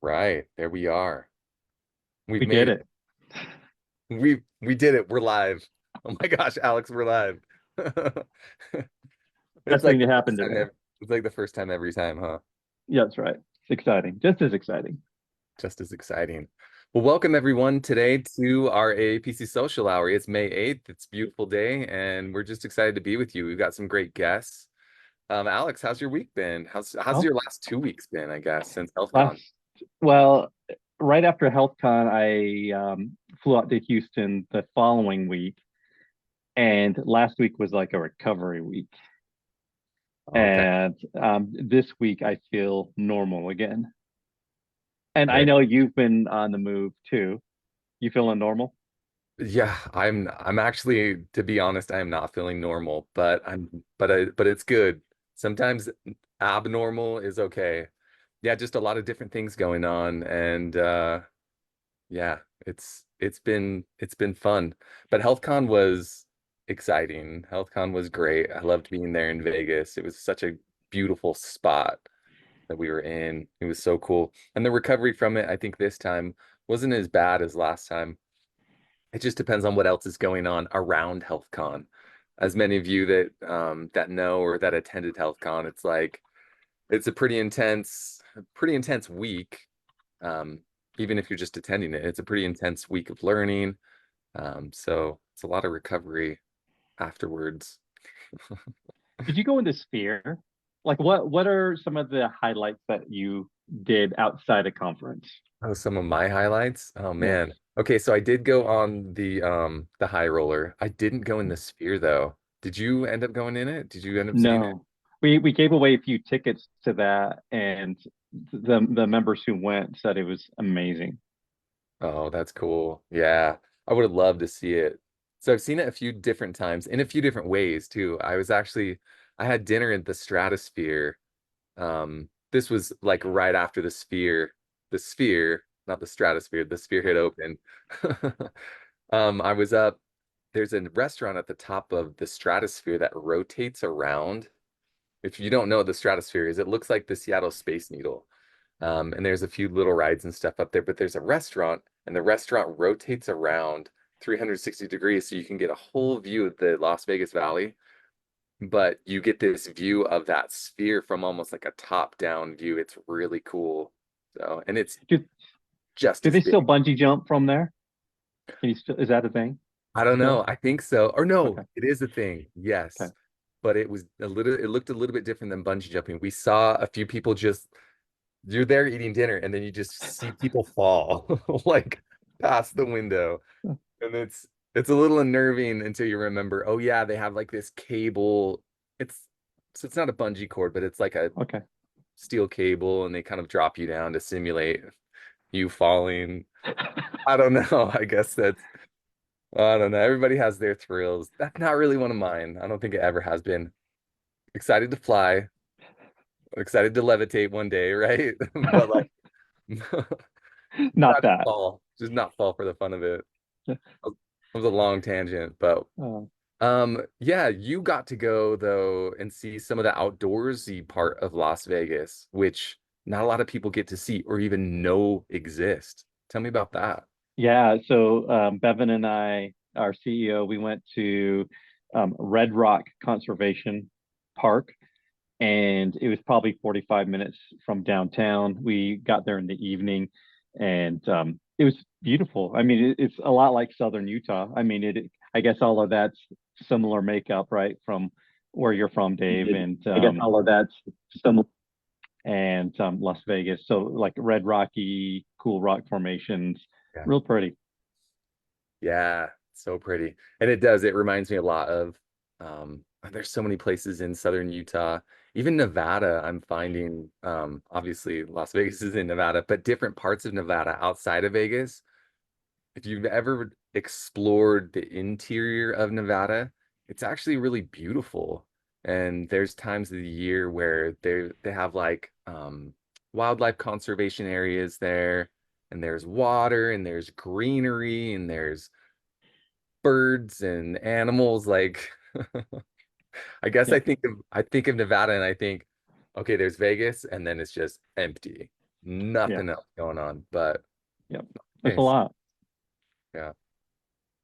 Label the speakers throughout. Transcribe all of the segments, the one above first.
Speaker 1: Right, there we are. We've
Speaker 2: We did
Speaker 1: made it.
Speaker 2: it.
Speaker 1: We did it. We're live. Oh my gosh, Alex, we're live. It's
Speaker 2: Best
Speaker 1: like
Speaker 2: thing
Speaker 1: the
Speaker 2: to happen
Speaker 1: first time
Speaker 2: today.
Speaker 1: ever, it's like the first time every time, huh?
Speaker 2: Yeah, that's right. It's exciting. Just as exciting.
Speaker 1: Just as exciting. Well, welcome everyone today to our AAPC Social Hour. It's May 8th. It's a beautiful day, and we're just excited to be with you. We've got some great guests. Alex, how's your week been? How's
Speaker 2: Oh,
Speaker 1: your last 2 weeks been, I guess, since HealthCon?
Speaker 2: last, well, right after HealthCon, I flew out to Houston the following week, and last week was like a recovery week.
Speaker 1: Okay.
Speaker 2: And this week I feel normal again. And I
Speaker 1: Very.
Speaker 2: know you've been on the move too. You feeling normal?
Speaker 1: Yeah, I'm actually, to be honest, I am not feeling normal, but it's good. Sometimes abnormal is okay. Yeah, just a lot of different things going on, and yeah, it's been fun. But HealthCon was exciting. HealthCon was great. I loved being there in Vegas. It was such a beautiful spot that we were in. It was so cool. And the recovery from it, I think this time wasn't as bad as last time. It just depends on what else is going on around HealthCon. As many of you that know or that attended HealthCon, it's like it's a pretty intense week. Um, Even if you're just attending it, it's a pretty intense week of learning. So it's a lot of recovery afterwards.
Speaker 2: Did you go into Sphere? Like what are some of the highlights that you did outside of conference?
Speaker 1: Oh, some of my highlights. Oh
Speaker 2: Yes.
Speaker 1: man. Okay, so I did go on the high roller. I didn't go in the sphere though. Did you end up going in it? Did you end up seeing it?
Speaker 2: No. We gave away a few tickets to that, and the members who went said it was amazing.
Speaker 1: Oh, that's cool. Yeah. I would have loved to see it. So I've seen it a few different times in a few different ways too. I had dinner at the Stratosphere. This was like right after the sphere, not the stratosphere, the sphere had opened. I was up, there's a restaurant at the top of the stratosphere that rotates around. If you don't know what the stratosphere is, it looks like the Seattle Space Needle. And there's a few little rides and stuff up there, but there's a restaurant, and the restaurant rotates around 360 degrees so you can get a whole view of the Las Vegas Valley, but you get this view of that sphere from almost like a top-down view. It's really cool. So, and it's
Speaker 2: Do,
Speaker 1: just
Speaker 2: do
Speaker 1: as
Speaker 2: they
Speaker 1: big.
Speaker 2: still bungee jump from there? Can you still, is that a thing
Speaker 1: I don't know.
Speaker 2: still?
Speaker 1: I think so. Or no,
Speaker 2: Okay.
Speaker 1: it is a thing.
Speaker 2: Okay.
Speaker 1: Yes. But it looked a little bit different than bungee jumping. We saw a few people just, you're there eating dinner and then you just see people fall like past the window. And it's a little unnerving until you remember, oh yeah, they have like this cable. It's so it's not a bungee cord, but it's like a
Speaker 2: Okay.
Speaker 1: steel cable and they kind of drop you down to simulate you falling. I don't know. I don't know. Everybody has their thrills. That's not really one of mine. I don't think it ever has been. Excited to fly, excited to levitate one day, right? But like
Speaker 2: Not
Speaker 1: not to
Speaker 2: that.
Speaker 1: fall, just not fall for the fun of it. It was a long tangent, but
Speaker 2: Um,
Speaker 1: yeah, you got to go though and see some of the outdoorsy part of Las Vegas, which not a lot of people get to see or even know exist. Tell me about that.
Speaker 2: yeah. So Bevan and I, our CEO, we went to Red Rock Conservation Park, and it was probably 45 minutes from downtown. We got there in the evening, and it was beautiful. I mean, it's a lot like Southern Utah. I mean, I guess all of that's similar makeup, right, from where you're from, Dave, and
Speaker 1: I guess all of that's some.
Speaker 2: Las Vegas. So like red rocky, cool rock formations,
Speaker 1: Yeah.
Speaker 2: real pretty.
Speaker 1: Yeah, so pretty. And it does, it reminds me a lot of there's so many places in southern Utah, even Nevada, I'm finding obviously Las Vegas is in Nevada, but different parts of Nevada outside of Vegas. If you've ever explored the interior of Nevada, it's actually really beautiful. And there's times of the year where they have like wildlife conservation areas there, and there's water and there's greenery and there's birds and animals. Like I guess
Speaker 2: Yeah.
Speaker 1: I think of Nevada and I think, okay, there's Vegas and then it's just empty.
Speaker 2: Yeah.
Speaker 1: Nothing else going on, but
Speaker 2: Yep. That's a
Speaker 1: nice.
Speaker 2: lot.
Speaker 1: Yeah.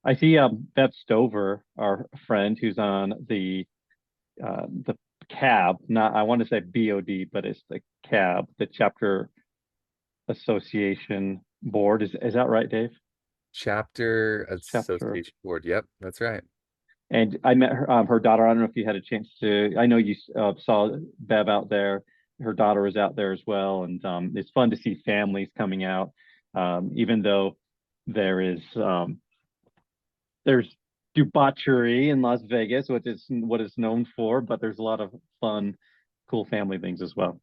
Speaker 2: I see Beth Stover, our friend who's on the CAB, not I want to say BOD, but it's the CAB, the Chapter Association Board. Is that right, Dave?
Speaker 1: Chapter
Speaker 2: Chapter.
Speaker 1: Association Board. Yep, that's right.
Speaker 2: And I met her daughter. I don't know if you had a chance to. I know you saw Bev out there. Her daughter was out there as well, and it's fun to see families coming out. Even though there is there's debauchery in Las Vegas, which is what it's known for, but there's a lot of fun, cool family things as well.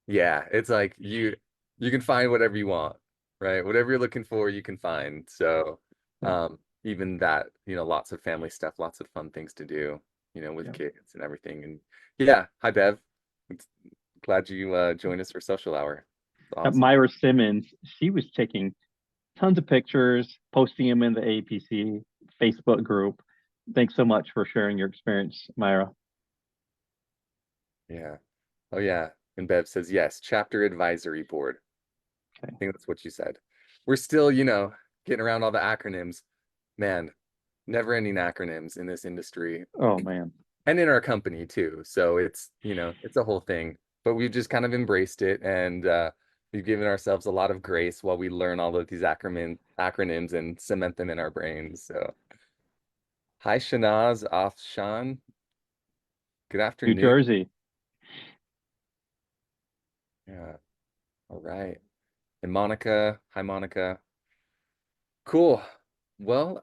Speaker 1: Yeah, it's like you can find whatever you want, right? Whatever you're looking for, you can find. So,
Speaker 2: Yeah,
Speaker 1: even that, lots of family stuff, lots of fun things to do, with
Speaker 2: yeah.
Speaker 1: kids and everything. And yeah, hi Bev. It's glad you joined us for social hour. It's awesome.
Speaker 2: Myra Simmons, she was taking tons of pictures, posting them in the AAPC Facebook group. Thanks so much for sharing your experience, Myra.
Speaker 1: Yeah. Oh yeah. And Bev says yes, chapter advisory board. I
Speaker 2: Okay.
Speaker 1: think that's what you said. We're still, getting around all the acronyms. Man, never ending acronyms in this industry
Speaker 2: Oh man.
Speaker 1: and in our company too. So it's a whole thing, but we've just kind of embraced it and we've given ourselves a lot of grace while we learn all of these acronyms and cement them in our brains. So hi Shanaz Afshan. Good
Speaker 2: New
Speaker 1: afternoon.
Speaker 2: Jersey.
Speaker 1: Yeah. All right. And Monica, hi Monica. Cool. Well,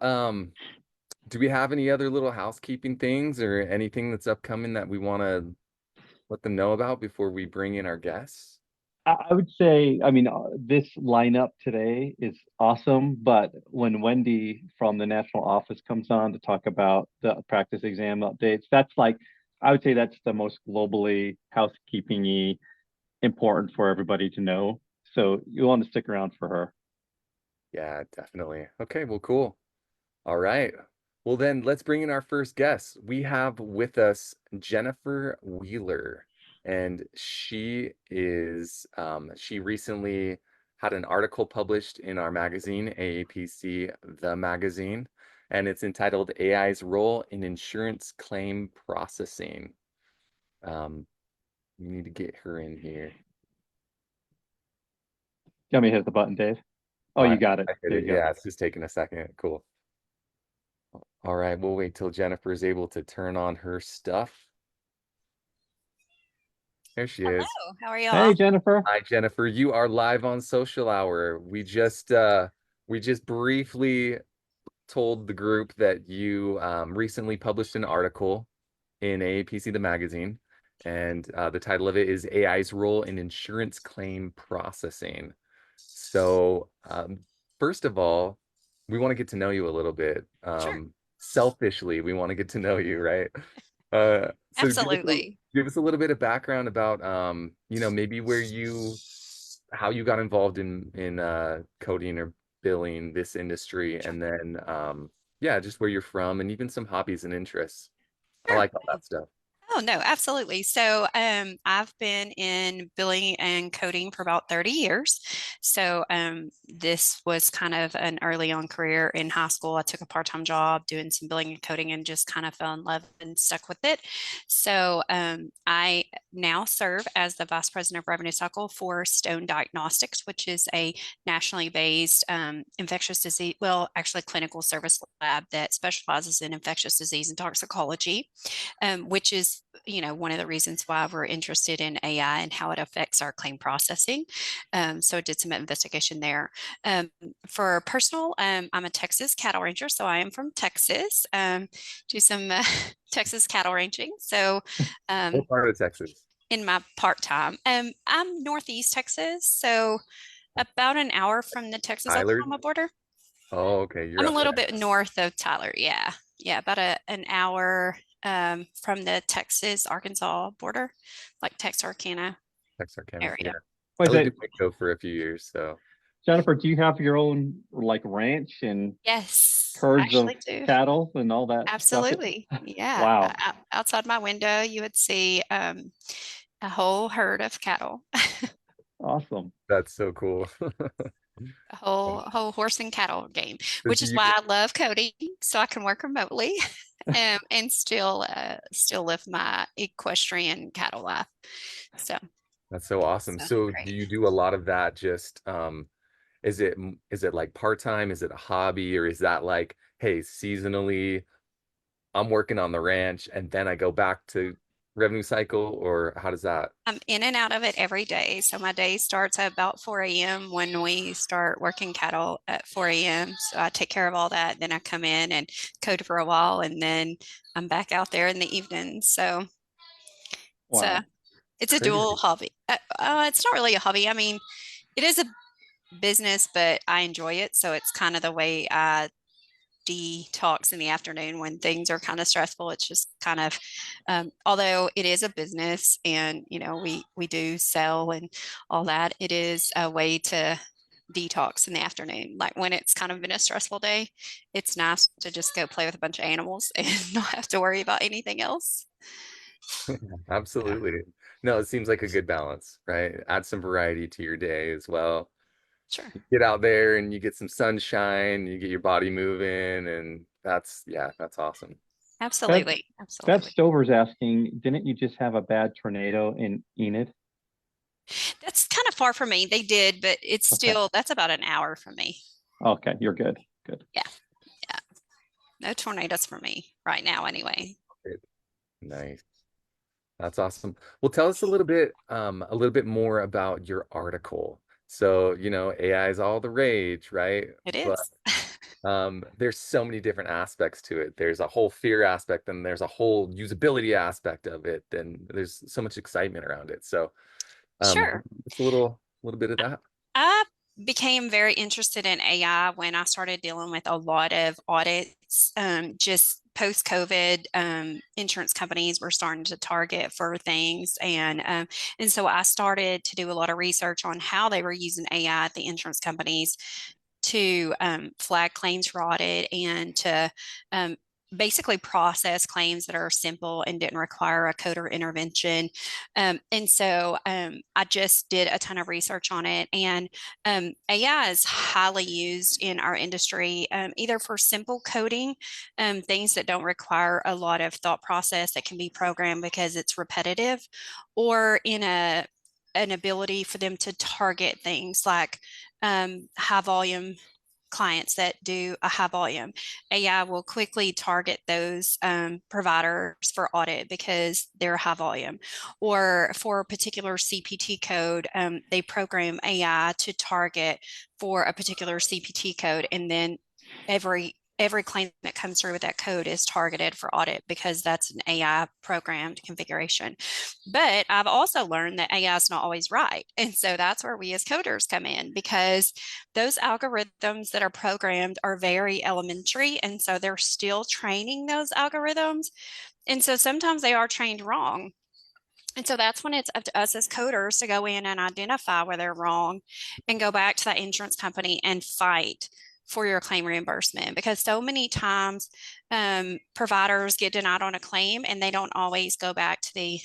Speaker 1: do we have any other little housekeeping things or anything that's upcoming that we want to let them know about before we bring in our guests?
Speaker 2: I would say, I mean, this lineup today is awesome, but when Wendy from the national office comes on to talk about the practice exam updates, that's like, I would say that's the most globally housekeeping-y important for everybody to know. So you want to stick around for her.
Speaker 1: Yeah, definitely. Okay, well, cool. All right. Well, then let's bring in our first guest. We have with us Jennifer Wheeler, and she recently had an article published in our magazine, AAPC The Magazine, and it's entitled AI's Role in Insurance Claim Processing. Um, we need to get her in here.
Speaker 2: You want me to hit the button, Dave? Oh,
Speaker 1: I,
Speaker 2: you got it.
Speaker 1: I hit
Speaker 2: There
Speaker 1: it.
Speaker 2: you go.
Speaker 1: Yeah, it's just taking a second. Cool. All right, we'll wait till Jennifer is able to turn on her stuff. There she is.
Speaker 3: Hello, how are
Speaker 2: Hey,
Speaker 3: y'all?
Speaker 2: Jennifer.
Speaker 1: Hi, Jennifer. You are live on Social Hour. We just briefly told the group that you recently published an article in AAPC The Magazine, and the title of it is AI's Role in Insurance Claim Processing. So, first of all, we want to get to know you a little bit.
Speaker 3: Sure,
Speaker 1: Selfishly, we want to get to know you, right? So
Speaker 3: absolutely.
Speaker 1: give us a little bit of background about maybe how you got involved in coding or billing this industry,
Speaker 3: Sure.
Speaker 1: and then yeah, just where you're from and even some hobbies and interests. I
Speaker 3: Sure.
Speaker 1: like all that stuff.
Speaker 3: Oh, no, absolutely. So, I've been in billing and coding for about 30 years. So, this was kind of an early on career in high school. I took a part-time job doing some billing and coding and just kind of fell in love and stuck with it. So, I now serve as the Vice President of Revenue Cycle for Stone Diagnostics, which is a nationally based infectious disease, well, actually clinical service lab that specializes in infectious disease and toxicology, which is one of the reasons why we're interested in AI and how it affects our claim processing. So I did some investigation there. Um, for personal, I'm a Texas cattle rancher, so I am from Texas. Do some Texas cattle ranching. So
Speaker 1: What
Speaker 3: um,
Speaker 1: part of Texas?
Speaker 3: in my part time, I'm Northeast Texas, so about an hour from the
Speaker 1: Tyler?
Speaker 3: Texas-Oklahoma border.
Speaker 1: Oh, okay,
Speaker 3: I'm
Speaker 1: you're
Speaker 3: a
Speaker 1: up
Speaker 3: little
Speaker 1: there.
Speaker 3: bit north of Tyler. Yeah. Yeah. About an hour from the Texas Arkansas border, like Texarkana
Speaker 1: Texarkana. Yeah.
Speaker 3: area.
Speaker 1: I
Speaker 2: Was
Speaker 1: lived in
Speaker 2: it
Speaker 1: Waco for a few years, so
Speaker 2: Jennifer? Do you have your own like ranch and
Speaker 3: Yes, I
Speaker 2: herds of
Speaker 3: actually do.
Speaker 2: cattle and all that stuff?
Speaker 3: Absolutely. Yeah.
Speaker 2: Wow.
Speaker 3: Outside my window, you would see a whole herd of cattle.
Speaker 2: Awesome.
Speaker 1: That's so cool.
Speaker 3: A whole horse and cattle game,
Speaker 1: So
Speaker 3: which
Speaker 1: do
Speaker 3: is
Speaker 1: you,
Speaker 3: why I love coding, so I can work remotely and still live my equestrian cattle life. So
Speaker 1: that's so awesome.
Speaker 3: so
Speaker 1: So do
Speaker 3: great.
Speaker 1: you do a lot of that just is it like part-time? Is it a hobby, or is that like, hey, seasonally I'm working on the ranch and then I go back to revenue cycle, or how does that?
Speaker 3: I'm in and out of it every day. So my day starts at about 4 a.m. when we start working cattle at 4 a.m. So I take care of all that. Then I come in and code for a while, and then I'm back out there in the evening. So it's a
Speaker 2: Wow.
Speaker 3: it's a dual
Speaker 1: Crazy.
Speaker 3: hobby. It's not really a hobby. I mean, it is a business, but I enjoy it. So it's kind of the way I detox in the afternoon when things are kind of stressful. It's just kind of, although it is a business and, we do sell and all that, it is a way to detox in the afternoon. Like when it's kind of been a stressful day, it's nice to just go play with a bunch of animals and not have to worry about anything else. Yeah,
Speaker 1: Absolutely. No, it seems like a good balance, right? Add some variety to your day as well.
Speaker 3: sure.
Speaker 1: Get out there and you get some sunshine, you get your body moving, and yeah, that's awesome.
Speaker 2: Bev,
Speaker 3: Absolutely.
Speaker 2: Bev
Speaker 3: Absolutely.
Speaker 2: Stover's asking, didn't you just have a bad tornado in Enid?
Speaker 3: That's kind of far from me. They did, but
Speaker 2: Okay.
Speaker 3: that's about an hour from me.
Speaker 2: Okay, you're good. Good.
Speaker 3: Yeah. Yeah. No tornadoes for me right now, anyway.
Speaker 1: Good. Nice. That's awesome. Well, tell us a little bit more about your article. So, AI is all the rage, right?
Speaker 3: It
Speaker 1: But
Speaker 3: is.
Speaker 1: there's so many different aspects to it. There's a whole fear aspect, and there's a whole usability aspect of it, and there's so much excitement around it. So,
Speaker 3: Sure.
Speaker 1: it's a little bit of that.
Speaker 3: I became very interested in AI when I started dealing with a lot of audits. Just post COVID, insurance companies were starting to target for things, and so I started to do a lot of research on how they were using AI at the insurance companies to flag claims for audit and to um, basically process claims that are simple and didn't require a coder intervention. And so I just did a ton of research on it. And AI is highly used in our industry, either for simple coding, things that don't require a lot of thought process that can be programmed because it's repetitive, or in an ability for them to target things like high volume clients that do a high volume. AI will quickly target those providers for audit because they're high volume. Or for a particular CPT code, they program AI to target for a particular CPT code, and then every claim that comes through with that code is targeted for audit because that's an AI programmed configuration. But I've also learned that AI is not always right. And so that's where we as coders come in, because those algorithms that are programmed are very elementary. And so they're still training those algorithms. And so sometimes they are trained wrong. And so that's when it's up to us as coders to go in and identify where they're wrong and go back to that insurance company and fight for your claim reimbursement. Because so many times providers get denied on a claim and they don't always go back to the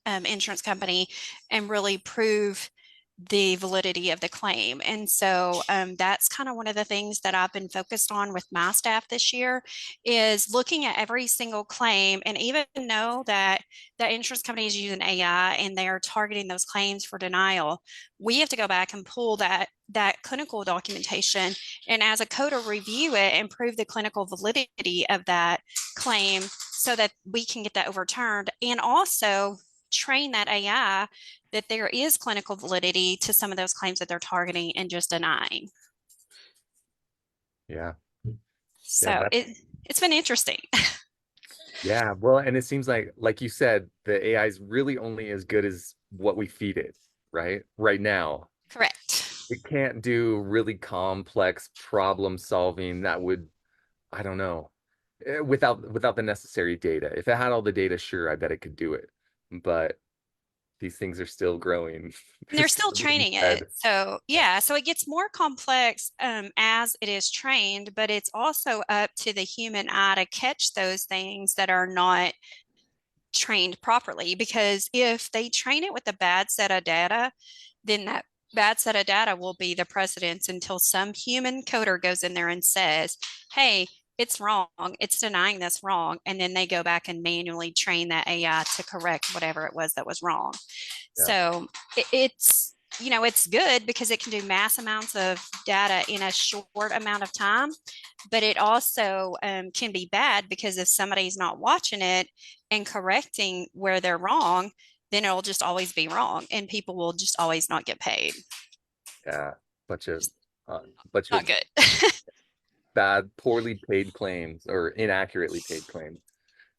Speaker 3: insurance company and really prove the validity of the claim. And so that's kind of one of the things that I've been focused on with my staff this year, is looking at every single claim. And even know that the insurance company is using AI and they are targeting those claims for denial, we have to go back and pull that clinical documentation, and as a coder review it and prove the clinical validity of that claim so that we can get that overturned, and also train that AI that there is clinical validity to some of those claims that they're targeting and just denying.
Speaker 1: Yeah. Yeah,
Speaker 3: So it's been interesting.
Speaker 1: yeah. Well, and it seems like you said, the AI is really only as good as what we feed it, right? Right now.
Speaker 3: Correct.
Speaker 1: It can't do really complex problem solving that would, I don't know, without the necessary data. If it had all the data, sure, I bet it could do it. But these things are still growing.
Speaker 3: And
Speaker 1: They're
Speaker 3: they're still
Speaker 1: still being
Speaker 3: training it.
Speaker 1: fed.
Speaker 3: So yeah, so it gets more complex as it is trained, but it's also up to the human eye to catch those things that are not trained properly. Because if they train it with a bad set of data, then bad set of data will be the precedence until some human coder goes in there and says, hey, it's wrong. It's denying this wrong. And then they go back and manually train that AI to correct whatever it was that was wrong.
Speaker 1: Yeah.
Speaker 3: So it's, it's good because it can do mass amounts of data in a short amount of time, but it also can be bad because if somebody's not watching it and correcting where they're wrong, then it'll just always be wrong and people will just always not get paid.
Speaker 1: Yeah. Bunch of uh, bunch
Speaker 3: Not
Speaker 1: of
Speaker 3: good.
Speaker 1: bad, poorly paid claims or inaccurately paid claims.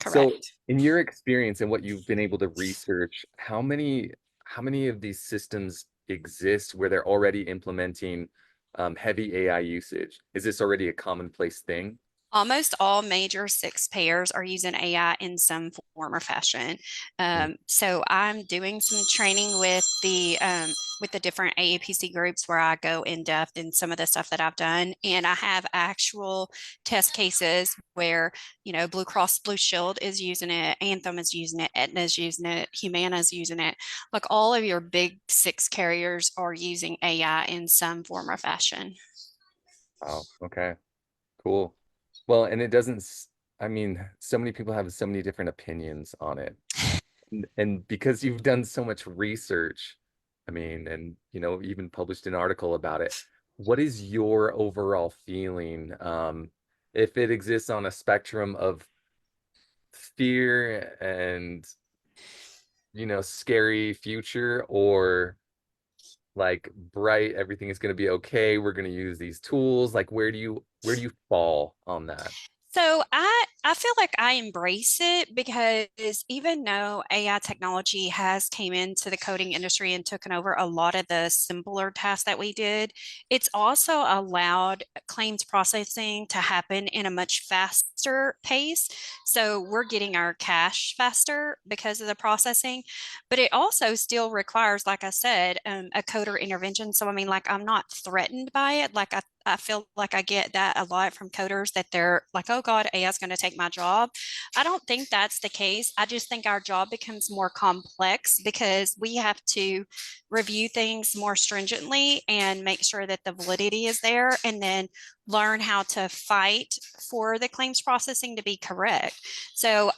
Speaker 1: So
Speaker 3: Correct.
Speaker 1: in your experience and what you've been able to research, how many of these systems exist where they're already implementing heavy AI usage? Is this already a commonplace thing?
Speaker 3: Almost all major six payers are using AI in some form or fashion.
Speaker 1: Mm.
Speaker 3: So I'm doing some training with the different AAPC groups where I go in depth in some of the stuff that I've done, and I have actual test cases where Blue Cross Blue Shield is using it, Anthem is using it, Aetna is using it, Humana is using it. Like all of your big six carriers are using AI in some form or fashion.
Speaker 1: Oh, okay, cool. Well, and it doesn't, I mean, so many people have so many different opinions on it. And because you've done so much research, I mean, and even published an article about it, what is your overall feeling? If it exists on a spectrum of fear and scary future, or like bright, everything is going to be okay, we're going to use these tools, like where do you fall on that?
Speaker 3: So I feel like I embrace it because even though AI technology has came into the coding industry and taken over a lot of the simpler tasks that we did, it's also allowed claims processing to happen in a much faster pace. So we're getting our cash faster because of the processing, but it also still requires, like I said, a coder intervention. So I mean, like I'm not threatened by it. Like I feel like I get that a lot from coders that they're like, oh God, AI is going to take my job. I don't think that's the case. I just think our job becomes more complex because we have to review things more stringently and make sure that the validity is there and then learn how to fight for the claims processing to be correct. So,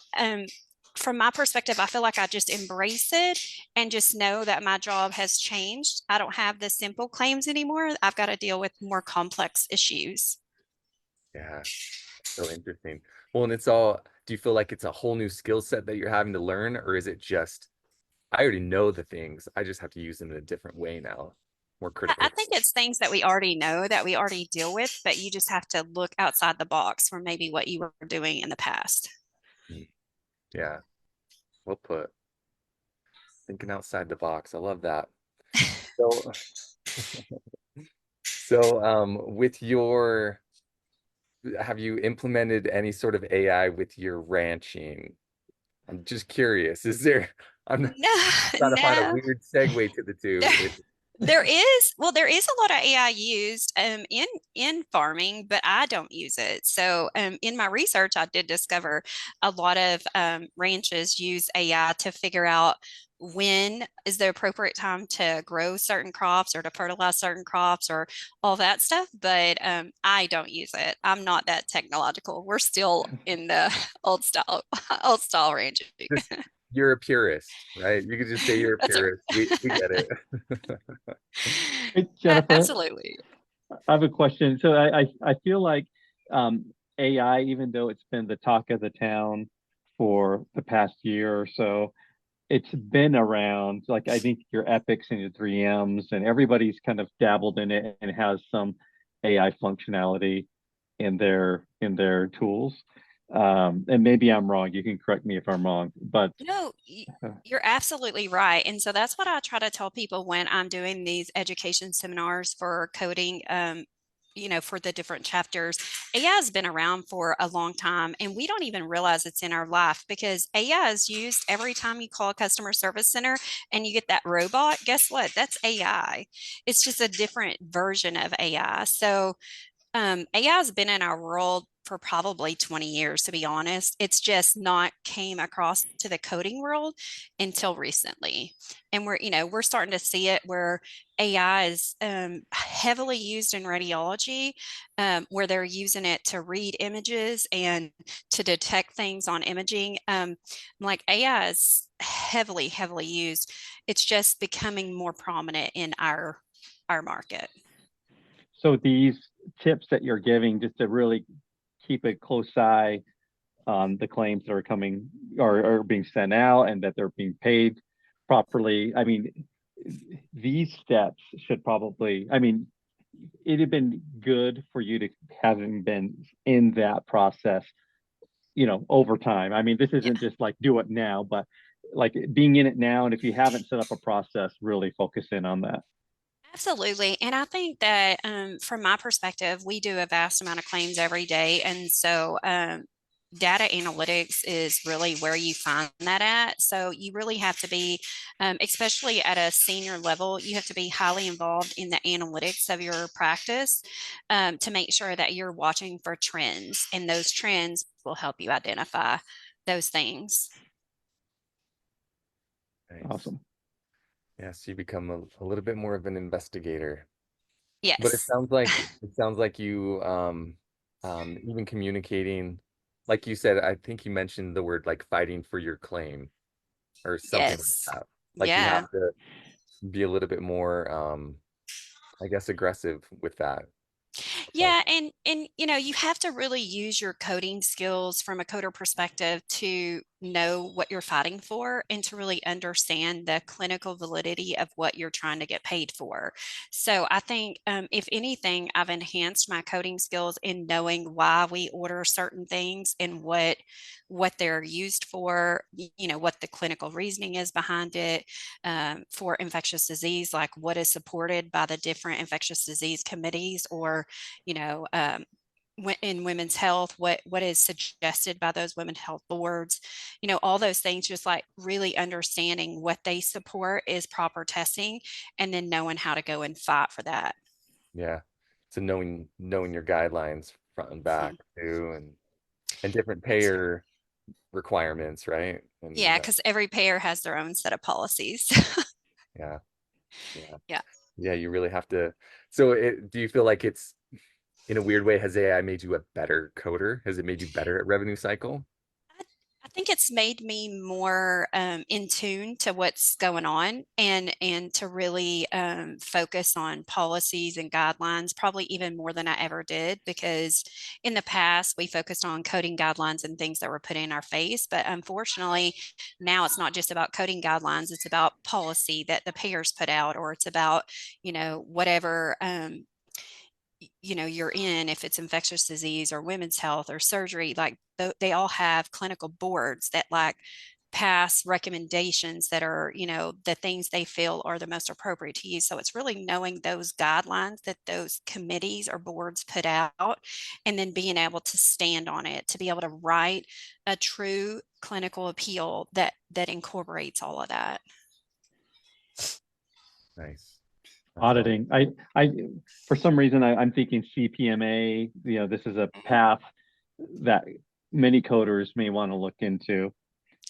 Speaker 3: from my perspective, I feel like I just embrace it and just know that my job has changed. I don't have the simple claims anymore. I've got to deal with more complex issues.
Speaker 1: Yeah, so interesting. Well, and it's all, do you feel like it's a whole new skill set that you're having to learn, or is it just, I already know the things, I just have to use them in a different way now, more
Speaker 3: I
Speaker 1: critically?
Speaker 3: think it's things that we already know that we already deal with, but you just have to look outside the box for maybe what you were doing in the past.
Speaker 1: Mm. Yeah, well put. Thinking outside the box. I love that. So, with your, have you implemented any sort of AI with your ranching? I'm just curious. I'm
Speaker 3: No,
Speaker 1: trying to find a
Speaker 3: no.
Speaker 1: weird segue to the two.
Speaker 3: There is a lot of AI used in farming, but I don't use it. So in my research, I did discover a lot of ranches use AI to figure out when is the appropriate time to grow certain crops or to fertilize certain crops or all that stuff. But I don't use it. I'm not that technological. We're still in the old style, old style ranching.
Speaker 1: Just, you're a purist, right? You could just say you're a
Speaker 3: That's
Speaker 1: purist. We get it.
Speaker 2: Hey, Jennifer,
Speaker 3: absolutely.
Speaker 2: I have a question. So I feel like um, AI, even though it's been the talk of the town for the past year or so, it's been around. Like I think your Epics and your 3Ms and everybody's kind of dabbled in it and has some AI functionality in their tools. And maybe I'm wrong. You can correct me if I'm wrong, but
Speaker 3: No,
Speaker 2: uh,
Speaker 3: you're absolutely right. And so that's what I try to tell people when I'm doing these education seminars for coding, for the different chapters. AI has been around for a long time, and we don't even realize it's in our life because AI is used every time you call a customer service center and you get that robot. Guess what? That's AI. It's just a different version of AI. So AI has been in our world for probably 20 years, to be honest. It's just not came across to the coding world until recently. And we're starting to see it where AI is heavily used in radiology, where they're using it to read images and to detect things on imaging. Like AI is heavily, heavily used. It's just becoming more prominent in our market.
Speaker 2: So these tips that you're giving, just to really keep a close eye on the claims that are coming or are being sent out and that they're being paid properly. I mean, these steps should probably, I mean, it'd have been good for you to having been in that process, over time. I mean, this
Speaker 3: Yeah.
Speaker 2: isn't just like do it now, but like being in it now. And if you haven't set up a process, really focus in on that.
Speaker 3: Absolutely. And I think that from my perspective, we do a vast amount of claims every day. And so data analytics is really where you find that at. So you really have to be, especially at a senior level, you have to be highly involved in the analytics of your practice to make sure that you're watching for trends. And those trends will help you identify those things.
Speaker 1: Nice.
Speaker 2: Awesome.
Speaker 1: Yes, you become a little bit more of an investigator. But
Speaker 3: Yes.
Speaker 1: it sounds like you even communicating, like you said, I think you mentioned the word like fighting for your claim or something like
Speaker 3: Yes.
Speaker 1: that. Like you
Speaker 3: Yeah.
Speaker 1: have to be a little bit more I guess aggressive with that. Like,
Speaker 3: Yeah, and you have to really use your coding skills from a coder perspective to know what you're fighting for and to really understand the clinical validity of what you're trying to get paid for. So I think if anything, I've enhanced my coding skills in knowing why we order certain things and what they're used for, what the clinical reasoning is behind it for infectious disease, like what is supported by the different infectious disease committees or you know, in women's health, what is suggested by those women's health boards, all those things, just like really understanding what they support is proper testing, and then knowing how to go and fight for that.
Speaker 1: yeah. So knowing your guidelines front and back
Speaker 3: Mhm.
Speaker 1: too and different payer requirements, right?
Speaker 3: Yeah,
Speaker 1: And
Speaker 3: because every payer has their own set of policies.
Speaker 1: yeah, yeah.
Speaker 3: Yeah.
Speaker 1: Yeah, you really have to. So do you feel like it's in a weird way, has AI made you a better coder? Has it made you better at revenue cycle?
Speaker 3: I think it's made me more in tune to what's going on and to really focus on policies and guidelines, probably even more than I ever did, because in the past we focused on coding guidelines and things that were put in our face. But unfortunately, now it's not just about coding guidelines, it's about policy that the payers put out, or it's about, whatever you're in, if it's infectious disease or women's health or surgery, like they all have clinical boards that like pass recommendations that are the things they feel are the most appropriate to use. So it's really knowing those guidelines that those committees or boards put out and then being able to stand on it, to be able to write a true clinical appeal that incorporates all of that.
Speaker 1: Nice. That's all.
Speaker 2: Auditing. I, for some reason, I'm thinking CPMA. This is a path that many coders may want to look into.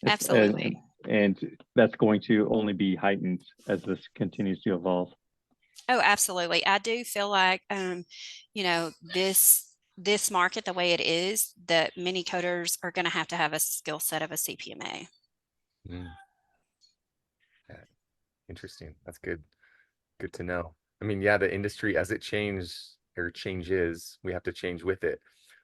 Speaker 3: Absolutely.
Speaker 2: And that's going to only be heightened as this continues to evolve.
Speaker 3: Oh, absolutely. I do feel like, this market, the way it is, that many coders are going to have a skill set of a CPMA.
Speaker 1: Mm, yeah, interesting. That's good. Good to know. I mean, yeah, the industry as it changes or changes, we have to change with it.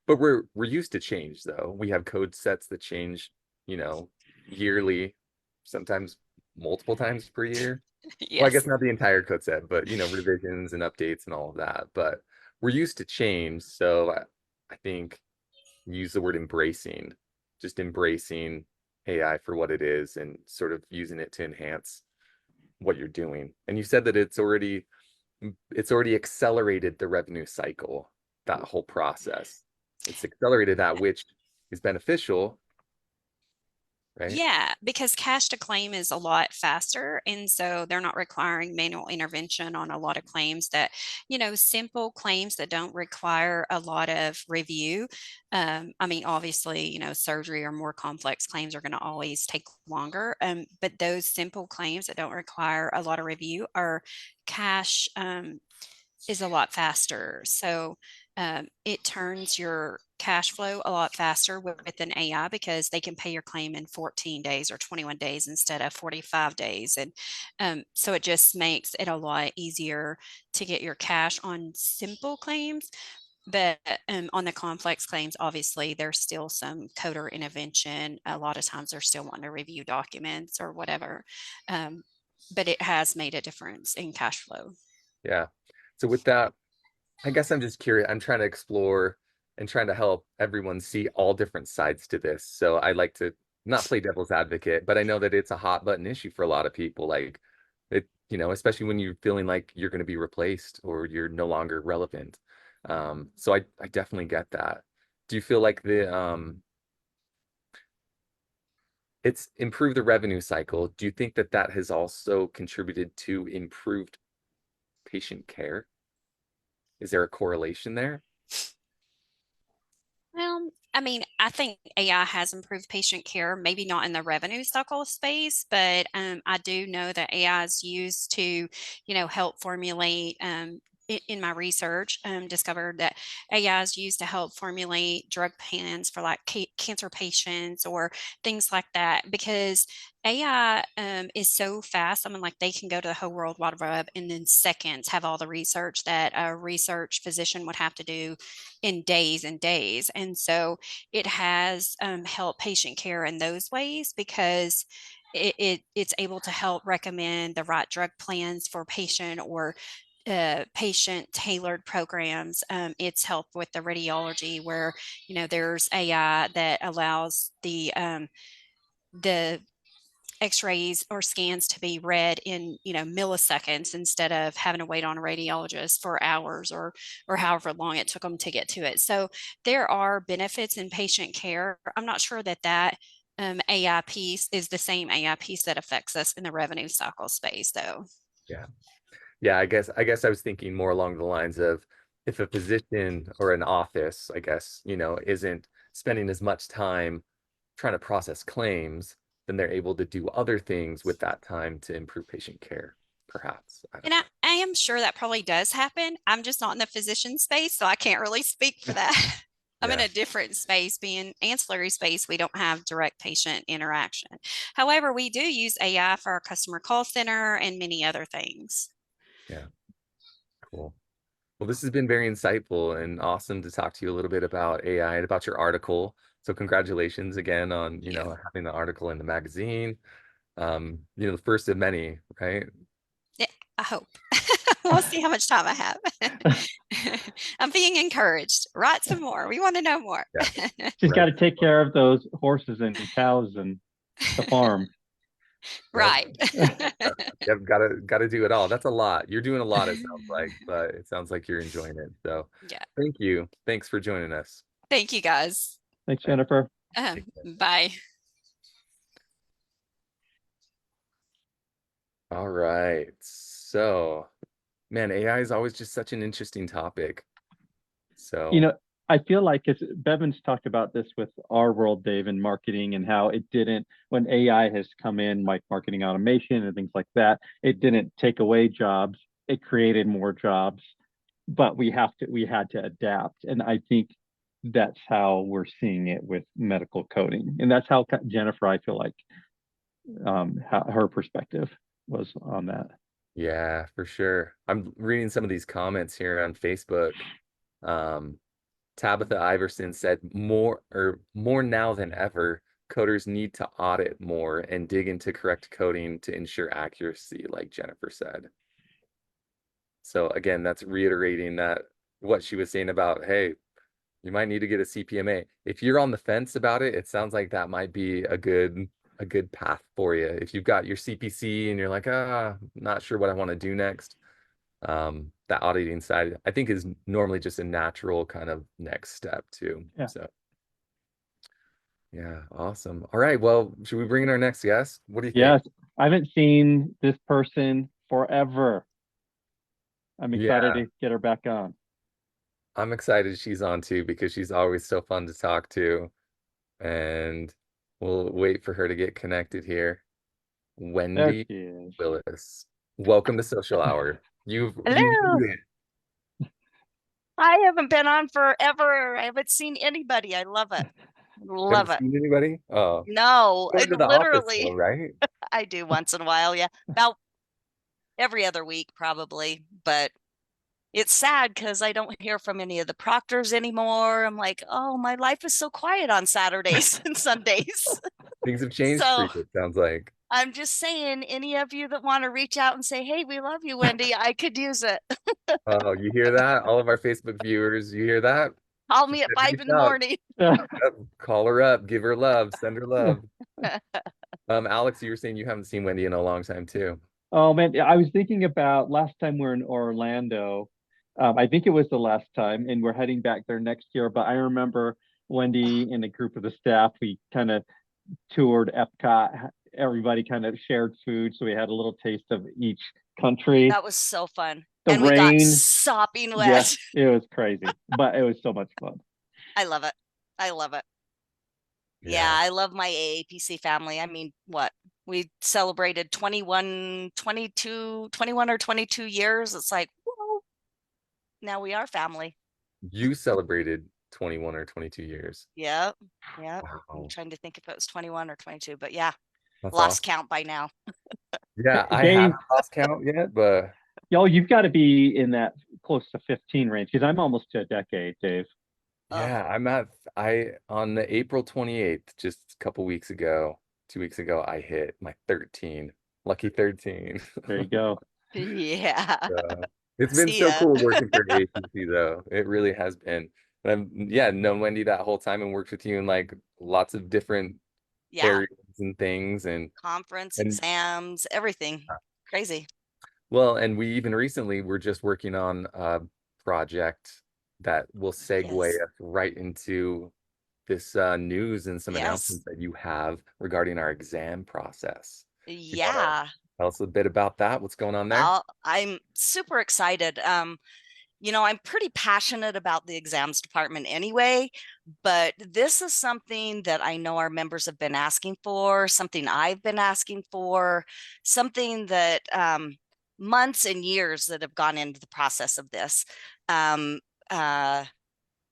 Speaker 1: But we're used to change though. We have code sets that change, you know, yearly, sometimes multiple times per year. Well, I guess
Speaker 3: Yes.
Speaker 1: not the entire code set, but revisions and updates and all of that. But we're used to change, so I think use the word embracing, just embracing AI for what it is and sort of using it to enhance what you're doing. And you said that it's already accelerated the revenue cycle, that whole process. It's accelerated that, which is beneficial right?
Speaker 3: Yeah, because cash to claim is a lot faster. And so they're not requiring manual intervention on a lot of claims that, simple claims that don't require a lot of review. I mean, obviously, surgery or more complex claims are going to always take longer. But those simple claims that don't require a lot of review are cash. Is a lot faster. So it turns your cash flow a lot faster with an AI because they can pay your claim in 14 days or 21 days instead of 45 days. And so it just makes it a lot easier to get your cash on simple claims. But on the complex claims, obviously, there's still some coder intervention. A lot of times they're still wanting to review documents or whatever. But it has made a difference in cash flow.
Speaker 1: Yeah. So with that, I guess I'm just curious. I'm trying to explore and trying to help everyone see all different sides to this. So I like to not play devil's advocate, but I know that it's a hot button issue for a lot of people. Like it, especially when you're feeling like you're going to be replaced or you're no longer relevant. So I definitely get that. Do you feel like it's improved the revenue cycle? Do you think that that has also contributed to improved patient care? Is there a correlation there?
Speaker 3: Well, I mean, I think AI has improved patient care, maybe not in the revenue cycle space, but I do know that AI is used to, help formulate. In my research, discovered that AI is used to help formulate drug plans for like cancer patients or things like that. Because AI is so fast. I mean, like they can go to the whole World Wide Web and in seconds have all the research that a research physician would have to do in days and days. And so it has helped patient care in those ways because it's able to help recommend the right drug plans for patient or patient tailored programs. It's helped with the radiology where there's AI that allows the x-rays or scans to be read in milliseconds instead of having to wait on a radiologist for hours or however long it took them to get to it. So there are benefits in patient care. I'm not sure that AI piece is the same AI piece that affects us in the revenue cycle space though.
Speaker 1: Yeah. Yeah, I guess I was thinking more along the lines of if a physician or an office, I guess, isn't spending as much time trying to process claims, then they're able to do other things with that time to improve patient care, perhaps. I don't
Speaker 3: And I am sure that probably does happen. I'm just not in the physician space, so I can't really speak for that. I'm in
Speaker 1: Yeah.
Speaker 3: a different space, being ancillary space. We don't have direct patient interaction. However, we do use AI for our customer call center and many other things.
Speaker 1: Yeah. Cool. Well, this has been very insightful and awesome to talk to you a little bit about AI and about your article. So congratulations again on,
Speaker 3: Yeah,
Speaker 1: having the article in the magazine. The first of many, right?
Speaker 3: yeah, I hope. We'll see how much time I have. I'm being encouraged. Write some more. We want to know more.
Speaker 1: Yeah.
Speaker 2: She's
Speaker 1: Right.
Speaker 2: got to take care of those horses and cows and the farm.
Speaker 1: Yep.
Speaker 3: Right.
Speaker 1: Yep. Gotta do it all. That's a lot. You're doing a lot, it sounds like, but it sounds like you're enjoying it. So
Speaker 3: Yeah.
Speaker 1: thank you. Thanks for joining us.
Speaker 3: Thank you guys.
Speaker 2: Thanks, Jennifer.
Speaker 1: Take care.
Speaker 3: Bye.
Speaker 1: All right. So, man, AI is always just such an interesting topic.
Speaker 2: You
Speaker 1: So,
Speaker 2: know, I feel like it's Bevan's talked about this with our world, Dave, in marketing and how it didn't, when AI has come in, like marketing automation and things like that, it didn't take away jobs. It created more jobs, but we had to adapt. And I think that's how we're seeing it with medical coding. And that's how Jennifer, I feel like, how her perspective was on that.
Speaker 1: yeah, for sure. I'm reading some of these comments here on Facebook. Um, Tabitha Iverson said more now than ever, coders need to audit more and dig into correct coding to ensure accuracy, like Jennifer said. So again, that's reiterating that what she was saying about, hey, you might need to get a CPMA. If you're on the fence about it, it sounds like that might be a good path for you. If you've got your CPC and you're like, not sure what I want to do next, that auditing side, I think is normally just a natural kind of next step too.
Speaker 2: Yeah.
Speaker 1: So, Yeah, awesome. All right, well, should we bring in our next guest? What do you think?
Speaker 2: Yes, I haven't seen this person forever. I'm excited
Speaker 1: Yeah,
Speaker 2: to get her back on.
Speaker 1: I'm excited she's on too because she's always so fun to talk to. And we'll wait for her to get connected here.
Speaker 2: There
Speaker 1: Wendy
Speaker 2: she is.
Speaker 1: Willes. Welcome to Social Hour. You've
Speaker 4: Hello.
Speaker 1: made it.
Speaker 4: I haven't been on forever. I haven't seen anybody. I love it. Love
Speaker 1: Haven't
Speaker 4: it.
Speaker 1: seen anybody? Oh,
Speaker 4: No,
Speaker 1: going to the office though,
Speaker 4: literally,
Speaker 1: right?
Speaker 4: I do once in a while. Yeah. About every other week, probably. But it's sad because I don't hear from any of the proctors anymore. I'm like, oh, my life is so quiet on Saturdays and Sundays.
Speaker 1: Things have changed for
Speaker 4: So
Speaker 1: you, it sounds like.
Speaker 4: I'm just saying, any of you that want to reach out and say, hey, we love you, Wendy, I could use it.
Speaker 1: Oh, you hear that? All of our Facebook viewers, you hear that?
Speaker 4: Call
Speaker 1: She
Speaker 4: me at
Speaker 1: said,
Speaker 4: 5
Speaker 1: reach
Speaker 4: in the
Speaker 1: out.
Speaker 4: morning.
Speaker 1: Yep, call her up, give her love, send her love. Alex, you were saying you haven't seen Wendy in a long time too.
Speaker 2: Oh man, I was thinking about last time we are in Orlando. I think it was the last time, and we're heading back there next year. But I remember Wendy and a group of the staff, we kind of toured Epcot. Everybody kind of shared food, so we had a little taste of each country.
Speaker 4: That was so fun.
Speaker 2: The
Speaker 4: And we got
Speaker 2: rain,
Speaker 4: sopping
Speaker 2: yeah,
Speaker 4: wet.
Speaker 2: it was crazy, but it was so much fun.
Speaker 4: I love it. I love it. Yeah, I love my AAPC family. I mean, what? We celebrated 21, 22, 21 or 22 years. It's like, whoa, now we are family.
Speaker 1: You celebrated 21 or 22 years.
Speaker 4: Yep. Yep. I'm
Speaker 1: Wow,
Speaker 4: trying to think if it was 21 or 22, but yeah,
Speaker 1: that's
Speaker 4: lost
Speaker 1: awesome.
Speaker 4: count by now.
Speaker 1: Yeah, I
Speaker 2: Dave,
Speaker 1: haven't lost count yet, but
Speaker 2: y'all, you've got to be in that close to 15 range because I'm almost to a decade, Dave.
Speaker 4: Ugh.
Speaker 1: yeah, I on the April 28th, just a couple weeks ago, 2 weeks ago, I hit my 13. Lucky 13.
Speaker 2: There you go.
Speaker 4: Yeah.
Speaker 1: So, it's been
Speaker 4: See
Speaker 1: so
Speaker 4: ya.
Speaker 1: cool working for AAPC though. It really has been. And I've known Wendy that whole time and worked with you in like lots of different
Speaker 4: Yeah.
Speaker 1: areas and things
Speaker 4: Conference,
Speaker 1: and
Speaker 4: exams, everything. Crazy.
Speaker 1: well, and we even recently were just working on a project that will segue
Speaker 4: Yes.
Speaker 1: us right into this news and some
Speaker 4: Yes.
Speaker 1: announcements that you have regarding our exam process. You want to
Speaker 4: Yeah.
Speaker 1: tell us a bit about that? What's going on there?
Speaker 4: I'm super excited. I'm pretty passionate about the exams department anyway, but this is something that I know our members have been asking for, something I've been asking for, something that months and years that have gone into the process of this. Um, uh,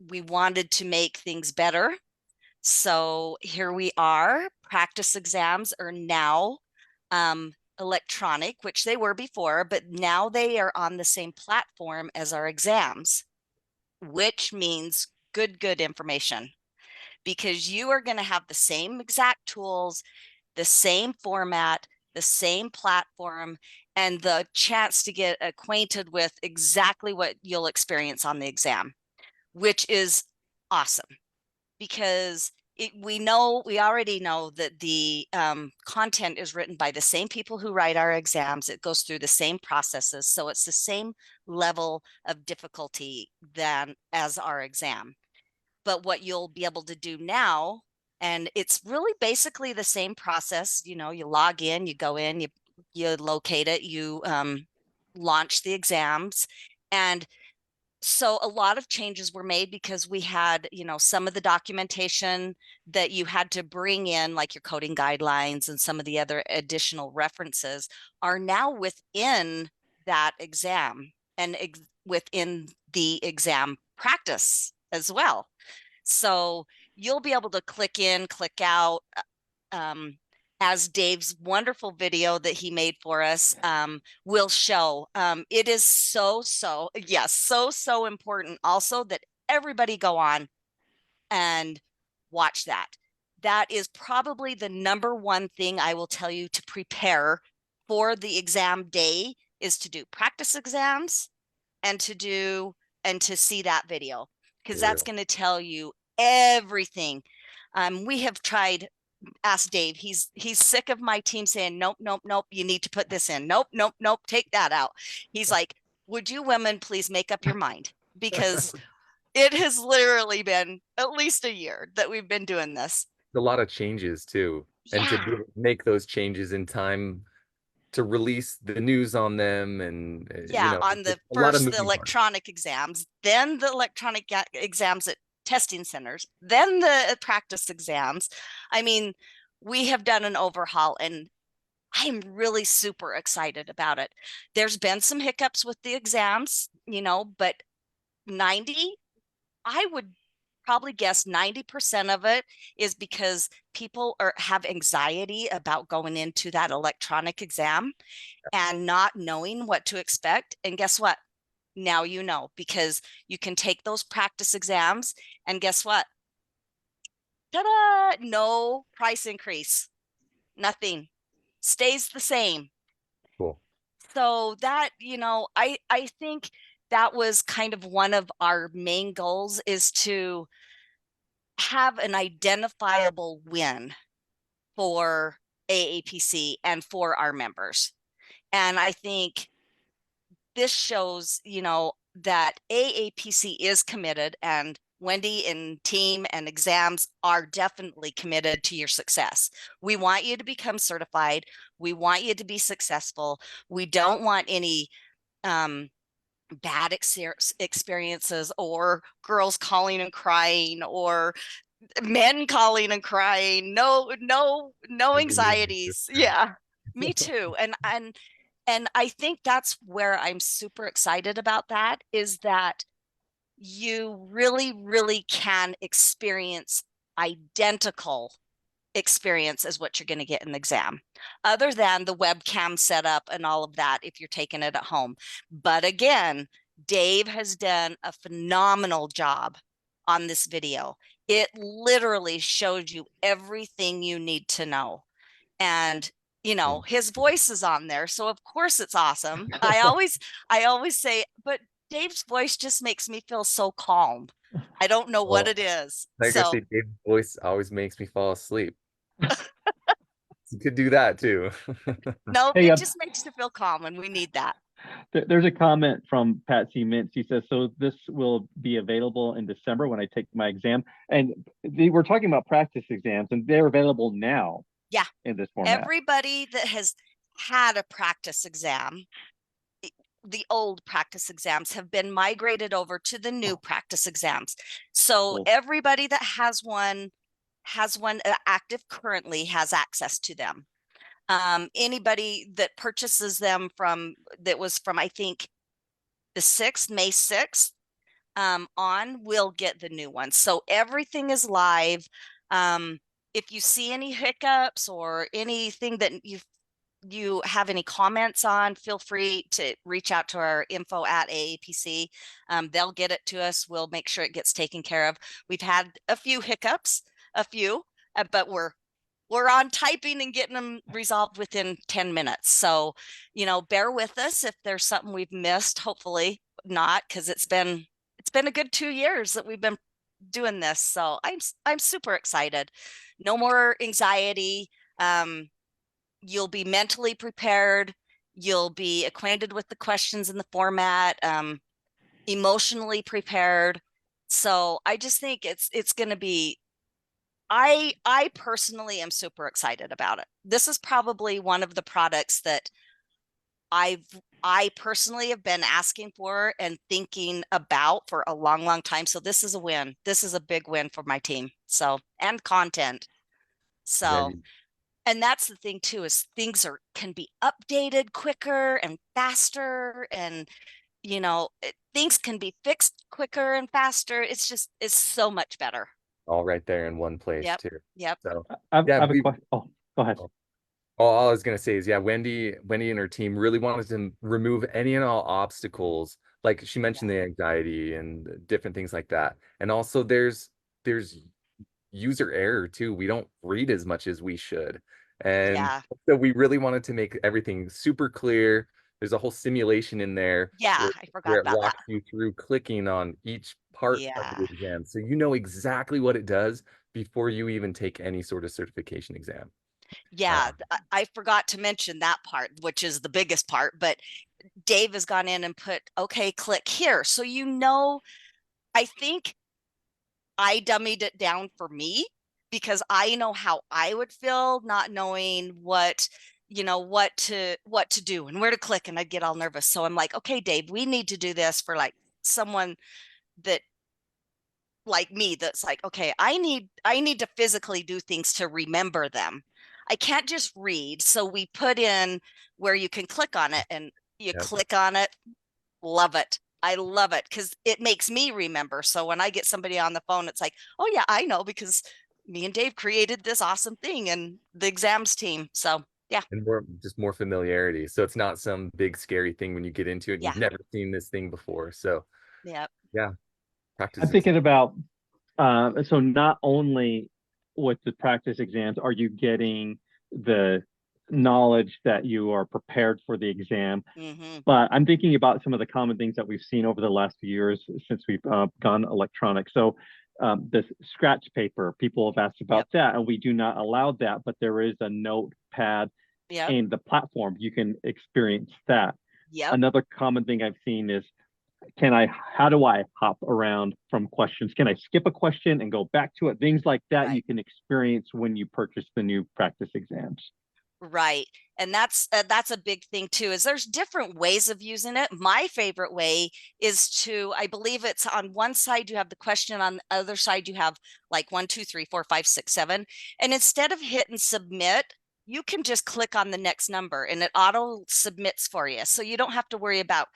Speaker 4: we wanted to make things better. So here we are. Practice exams are now electronic, which they were before, but now they are on the same platform as our exams, which means good information, because you are going to have the same exact tools, the same format, the same platform, and the chance to get acquainted with exactly what you'll experience on the exam, which is awesome because we already know that the content is written by the same people who write our exams. It goes through the same processes, so it's the same level of difficulty than as our exam. But what you'll be able to do now, and it's really basically the same process. You log in, you go in, you locate it, you launch the exams, and so a lot of changes were made because we had, some of the documentation that you had to bring in, like your coding guidelines and some of the other additional references, are now within that exam and within the exam practice as well. So you'll be able to click in, click out, um, as Dave's wonderful video that he made for us will show. It is so important also that everybody go on and watch that. That is probably the number one thing I will tell you to prepare for the exam day, is to do practice exams and to see that video, because that's going to tell you everything. We have tried. Ask Dave. He's sick of my team saying, nope, you need to put this in. Nope, take that out. He's like, would you women please make up your mind? Because it has literally been at least a year that we've been doing this.
Speaker 1: a lot of changes too, and to
Speaker 4: Yeah.
Speaker 1: make those changes in time to release the news on them, and
Speaker 4: Yeah, on the
Speaker 1: it's a lot of
Speaker 4: first, the
Speaker 1: moving parts.
Speaker 4: electronic exams, then the electronic exams at testing centers, then the practice exams. I mean, we have done an overhaul and I'm really super excited about it. There's been some hiccups with the exams, but 90, I would probably guess 90% of it is because people have anxiety about going into that electronic exam and not knowing what to expect. And guess what? Now you know, because you can take those practice exams and guess what? Ta-da! No price increase. Nothing. Stays the same.
Speaker 1: Cool.
Speaker 4: So that, I think that was kind of one of our main goals, is to have an identifiable win for AAPC and for our members. And I think this shows, that AAPC is committed, and Wendy and team and exams are definitely committed to your success. We want you to become certified. We want you to be successful. We don't want any bad experiences, or girls calling and crying, or men calling and crying. No anxieties. Yeah, me too. And I think that's where I'm super excited about, that is that you really, really can experience identical experience as what you're going to get in the exam, other than the webcam setup and all of that if you're taking it at home. But again, Dave has done a phenomenal job on this video. It literally shows you everything you need to know. And his voice is on there, so of course it's awesome. I always say, but Dave's voice just makes me feel so calm. I don't know what it is.
Speaker 1: Like I
Speaker 4: So
Speaker 1: say, Dave's voice always makes me fall asleep. You could do that too.
Speaker 4: no,
Speaker 2: Hey,
Speaker 4: it just makes you feel calm, and we need that.
Speaker 2: there's a comment from Patsy Mintz. He says, so this will be available in December when I take my exam. And we're talking about practice exams, and they're available now.
Speaker 4: Yeah.
Speaker 2: In this format.
Speaker 4: Everybody that has had a practice exam, the old practice exams have been migrated over to the new practice exams. So
Speaker 2: Cool.
Speaker 4: everybody that has one active currently has access to them. Anybody that purchases them that was from, I think, the 6th, May 6th on, will get the new ones. So everything is live. If you see any hiccups or anything that you have any comments on, feel free to reach out to our info at AAPC. They'll get it to us. We'll make sure it gets taken care of. We've had a few hiccups, but we're on typing and getting them resolved within 10 minutes. So, bear with us if there's something we've missed. Hopefully not, because it's been a good 2 years that we've been doing this. So I'm super excited. No more anxiety. You'll be mentally prepared. You'll be acquainted with the questions in the format, emotionally prepared. So I just think it's going to be, I personally am super excited about it. This is probably one of the products that I personally have been asking for and thinking about for a long, long time. So this is a win. This is a big win for my team. So, and content. So, and that's the thing too, is things can be updated quicker and faster, and things can be fixed quicker and faster. It's so much better.
Speaker 1: All right there in one place too.
Speaker 4: Yep.
Speaker 1: So
Speaker 2: I have a question. Oh, go ahead.
Speaker 1: All I was gonna say is, yeah, Wendy and her team really wanted to remove any and all obstacles. Like she mentioned, the anxiety and different things like that. And also there's user error too. We don't read as much as we should. And so we really wanted to make everything super clear. There's a whole simulation in there.
Speaker 4: Yeah, I forgot about that.
Speaker 1: Where it walks you through clicking on each part of the exam. So you know exactly what it does before you even take any sort of certification exam.
Speaker 4: Yeah, I forgot to mention that part, which is the biggest part, but Dave has gone in and put, okay, click here. So, I think I dummied it down for me, because I know how I would feel not knowing what, what to do and where to click, and I'd get all nervous. So I'm like, okay, Dave, we need to do this for like someone that like me, that's like, okay, I need to physically do things to remember them. I can't just read. So we put in where you can click on it, and you
Speaker 1: Yep.
Speaker 4: click on it. Love it. I love it because it makes me remember. So when I get somebody on the phone, it's like, oh yeah, I know because me and Dave created this awesome thing and the exams team. So yeah,
Speaker 1: And more familiarity. So it's not some big scary thing when you get into it and
Speaker 4: yeah,
Speaker 1: you've never seen this thing before. So
Speaker 4: yeah,
Speaker 1: yeah, practice.
Speaker 2: I'm thinking about, so not only with the practice exams are you getting the knowledge that you are prepared for the exam, but I'm thinking about some of the common things that we've seen over the last few years since we've gone electronic. So this scratch paper, people have asked about that, and we do not allow that, but there is a notepad
Speaker 4: yep,
Speaker 2: and the platform. You can experience that.
Speaker 4: yep,
Speaker 2: Another common thing I've seen is, how do I hop around from questions? Can I skip a question and go back to it? Things like that you
Speaker 4: right,
Speaker 2: can experience when you purchase the new practice exams.
Speaker 4: right. And that's a big thing too, is there's different ways of using it. My favorite way is to, I believe it's on one side you have the question, on the other side you have like 1, 2, 3, 4, 5, 6, 7, and instead of hitting submit, you can just click on the next number and it auto submits for you. So you don't have to worry about,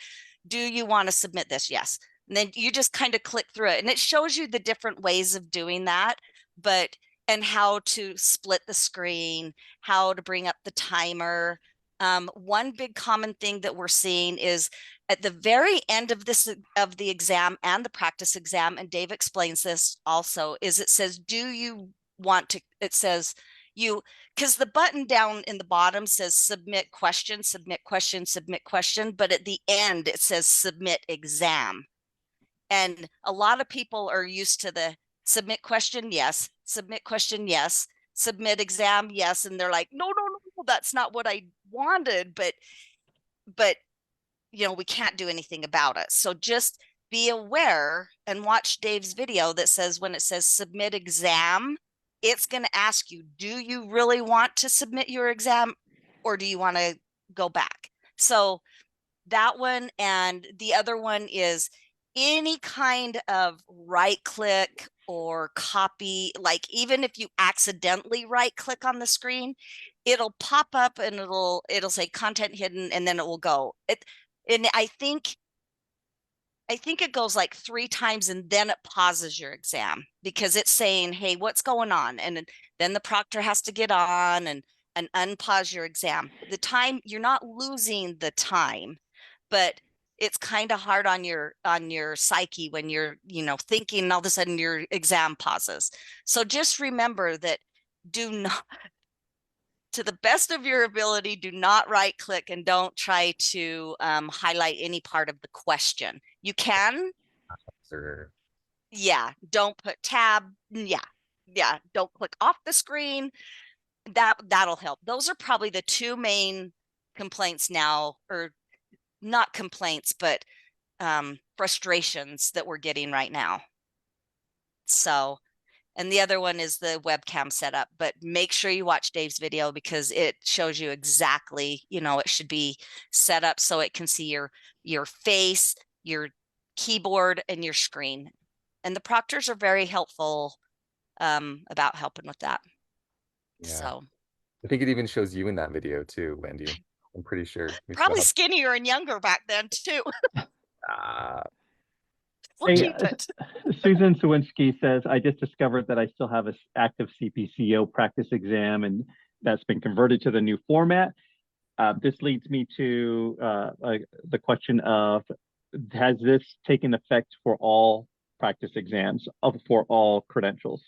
Speaker 4: do you want to submit this? Yes. And then you just kind of click through it, and it shows you the different ways of doing that, but and how to split the screen, how to bring up the timer. One big common thing that we're seeing is at the very end of the exam and the practice exam, and Dave explains this also, is it says, do you want to, it says you, because the button down in the bottom says submit question, submit question, submit question, but at the end it says submit exam. And a lot of people are used to the submit question, yes, submit question, yes, submit exam, yes, and they're like, no, no, no, that's not what I wanted, but we can't do anything about it. So just be aware and watch Dave's video that says, when it says submit exam, it's going to ask you, do you really want to submit your exam, or do you want to go back? So that one, and the other one is any kind of right click or copy, like even if you accidentally right click on the screen, it'll pop up and it'll say content hidden, and then it will go. And I think it goes like 3 times, and then it pauses your exam because it's saying, hey, what's going on? And then the proctor has to get on and unpause your exam. The time, you're not losing the time, but it's kind of hard on your psyche when you're thinking, and all of a sudden your exam pauses. So just remember that, do not, to the best of your ability, do not right click, and don't try to highlight any part of the question. You can,
Speaker 1: Sir.
Speaker 4: yeah, don't put tab, yeah, don't click off the screen. That'll help. Those are probably the 2 main complaints now, or not complaints, but frustrations that we're getting right now. So, and the other one is the webcam setup, but make sure you watch Dave's video because it shows you exactly, it should be set up so it can see your face, your keyboard, and your screen. And the proctors are very helpful about helping with that.
Speaker 1: Yeah.
Speaker 4: So
Speaker 1: I think it even shows you in that video too, Wendy. I'm pretty sure.
Speaker 4: probably skinnier and younger back then too. We'll
Speaker 2: Hey,
Speaker 4: keep it.
Speaker 2: Susan Sawinski says, I just discovered that I still have an active CPCO practice exam, and that's been converted to the new format. This leads me to the question of, has this taken effect for all practice exams, for all credentials?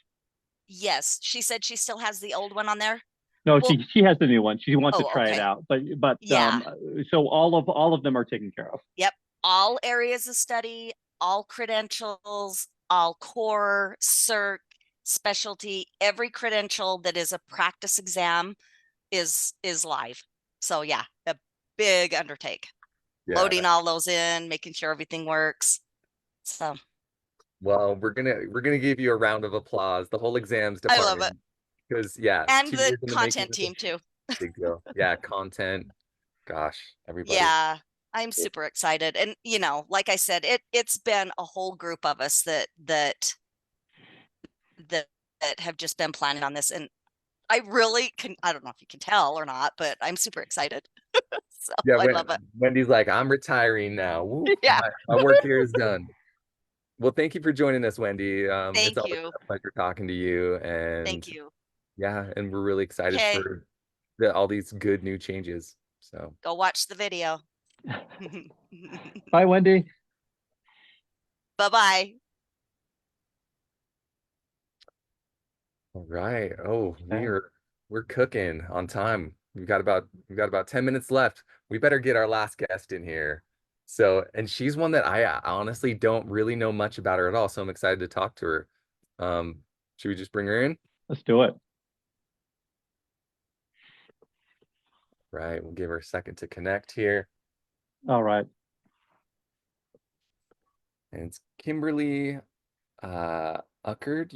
Speaker 4: Yes, she said she still has the old one on there.
Speaker 2: No,
Speaker 4: Well,
Speaker 2: she has the new one. She wants to try it
Speaker 4: okay.
Speaker 2: out, but
Speaker 4: Yeah.
Speaker 2: So all of them are taken care of.
Speaker 4: Yep. All areas of study, all credentials, all core, cert, specialty, every credential that is a practice exam is live. So yeah, a big undertake.
Speaker 1: Yeah,
Speaker 4: Loading all those in, making sure everything works. So
Speaker 1: Well, we're gonna give you a round of applause, the whole exams
Speaker 4: I love it.
Speaker 1: department, because yeah,
Speaker 4: And
Speaker 1: 2
Speaker 4: the
Speaker 1: years in the making
Speaker 4: content
Speaker 1: is a
Speaker 4: team too.
Speaker 1: big deal. Yeah, content. Gosh, everybody.
Speaker 4: Yeah, I'm super excited. And like I said, it's been a whole group of us that have just been planning on this. And I really I don't know if you can tell or not, but I'm super excited. So
Speaker 1: Yeah,
Speaker 4: I love it.
Speaker 1: Wendy's like, I'm retiring now. Woo,
Speaker 4: Yeah.
Speaker 1: my work here is done. Well, thank you for joining us, Wendy. It's
Speaker 4: Thank
Speaker 1: always
Speaker 4: you.
Speaker 1: a pleasure talking to you, and
Speaker 4: Thank you.
Speaker 1: yeah, and we're really excited
Speaker 4: Okay.
Speaker 1: for all these good new changes. So,
Speaker 4: Go watch the video.
Speaker 2: Bye, Wendy.
Speaker 4: Bye-bye.
Speaker 1: all right. Oh,
Speaker 2: Okay.
Speaker 1: we're cooking on time. We've got about 10 minutes left. We better get our last guest in here. So, and she's one that I honestly don't really know much about her at all. So I'm excited to talk to her. Should we just bring her in?
Speaker 2: Let's do it.
Speaker 1: Right. We'll give her a second to connect here.
Speaker 2: All right.
Speaker 1: And it's Kimberly Hubbard.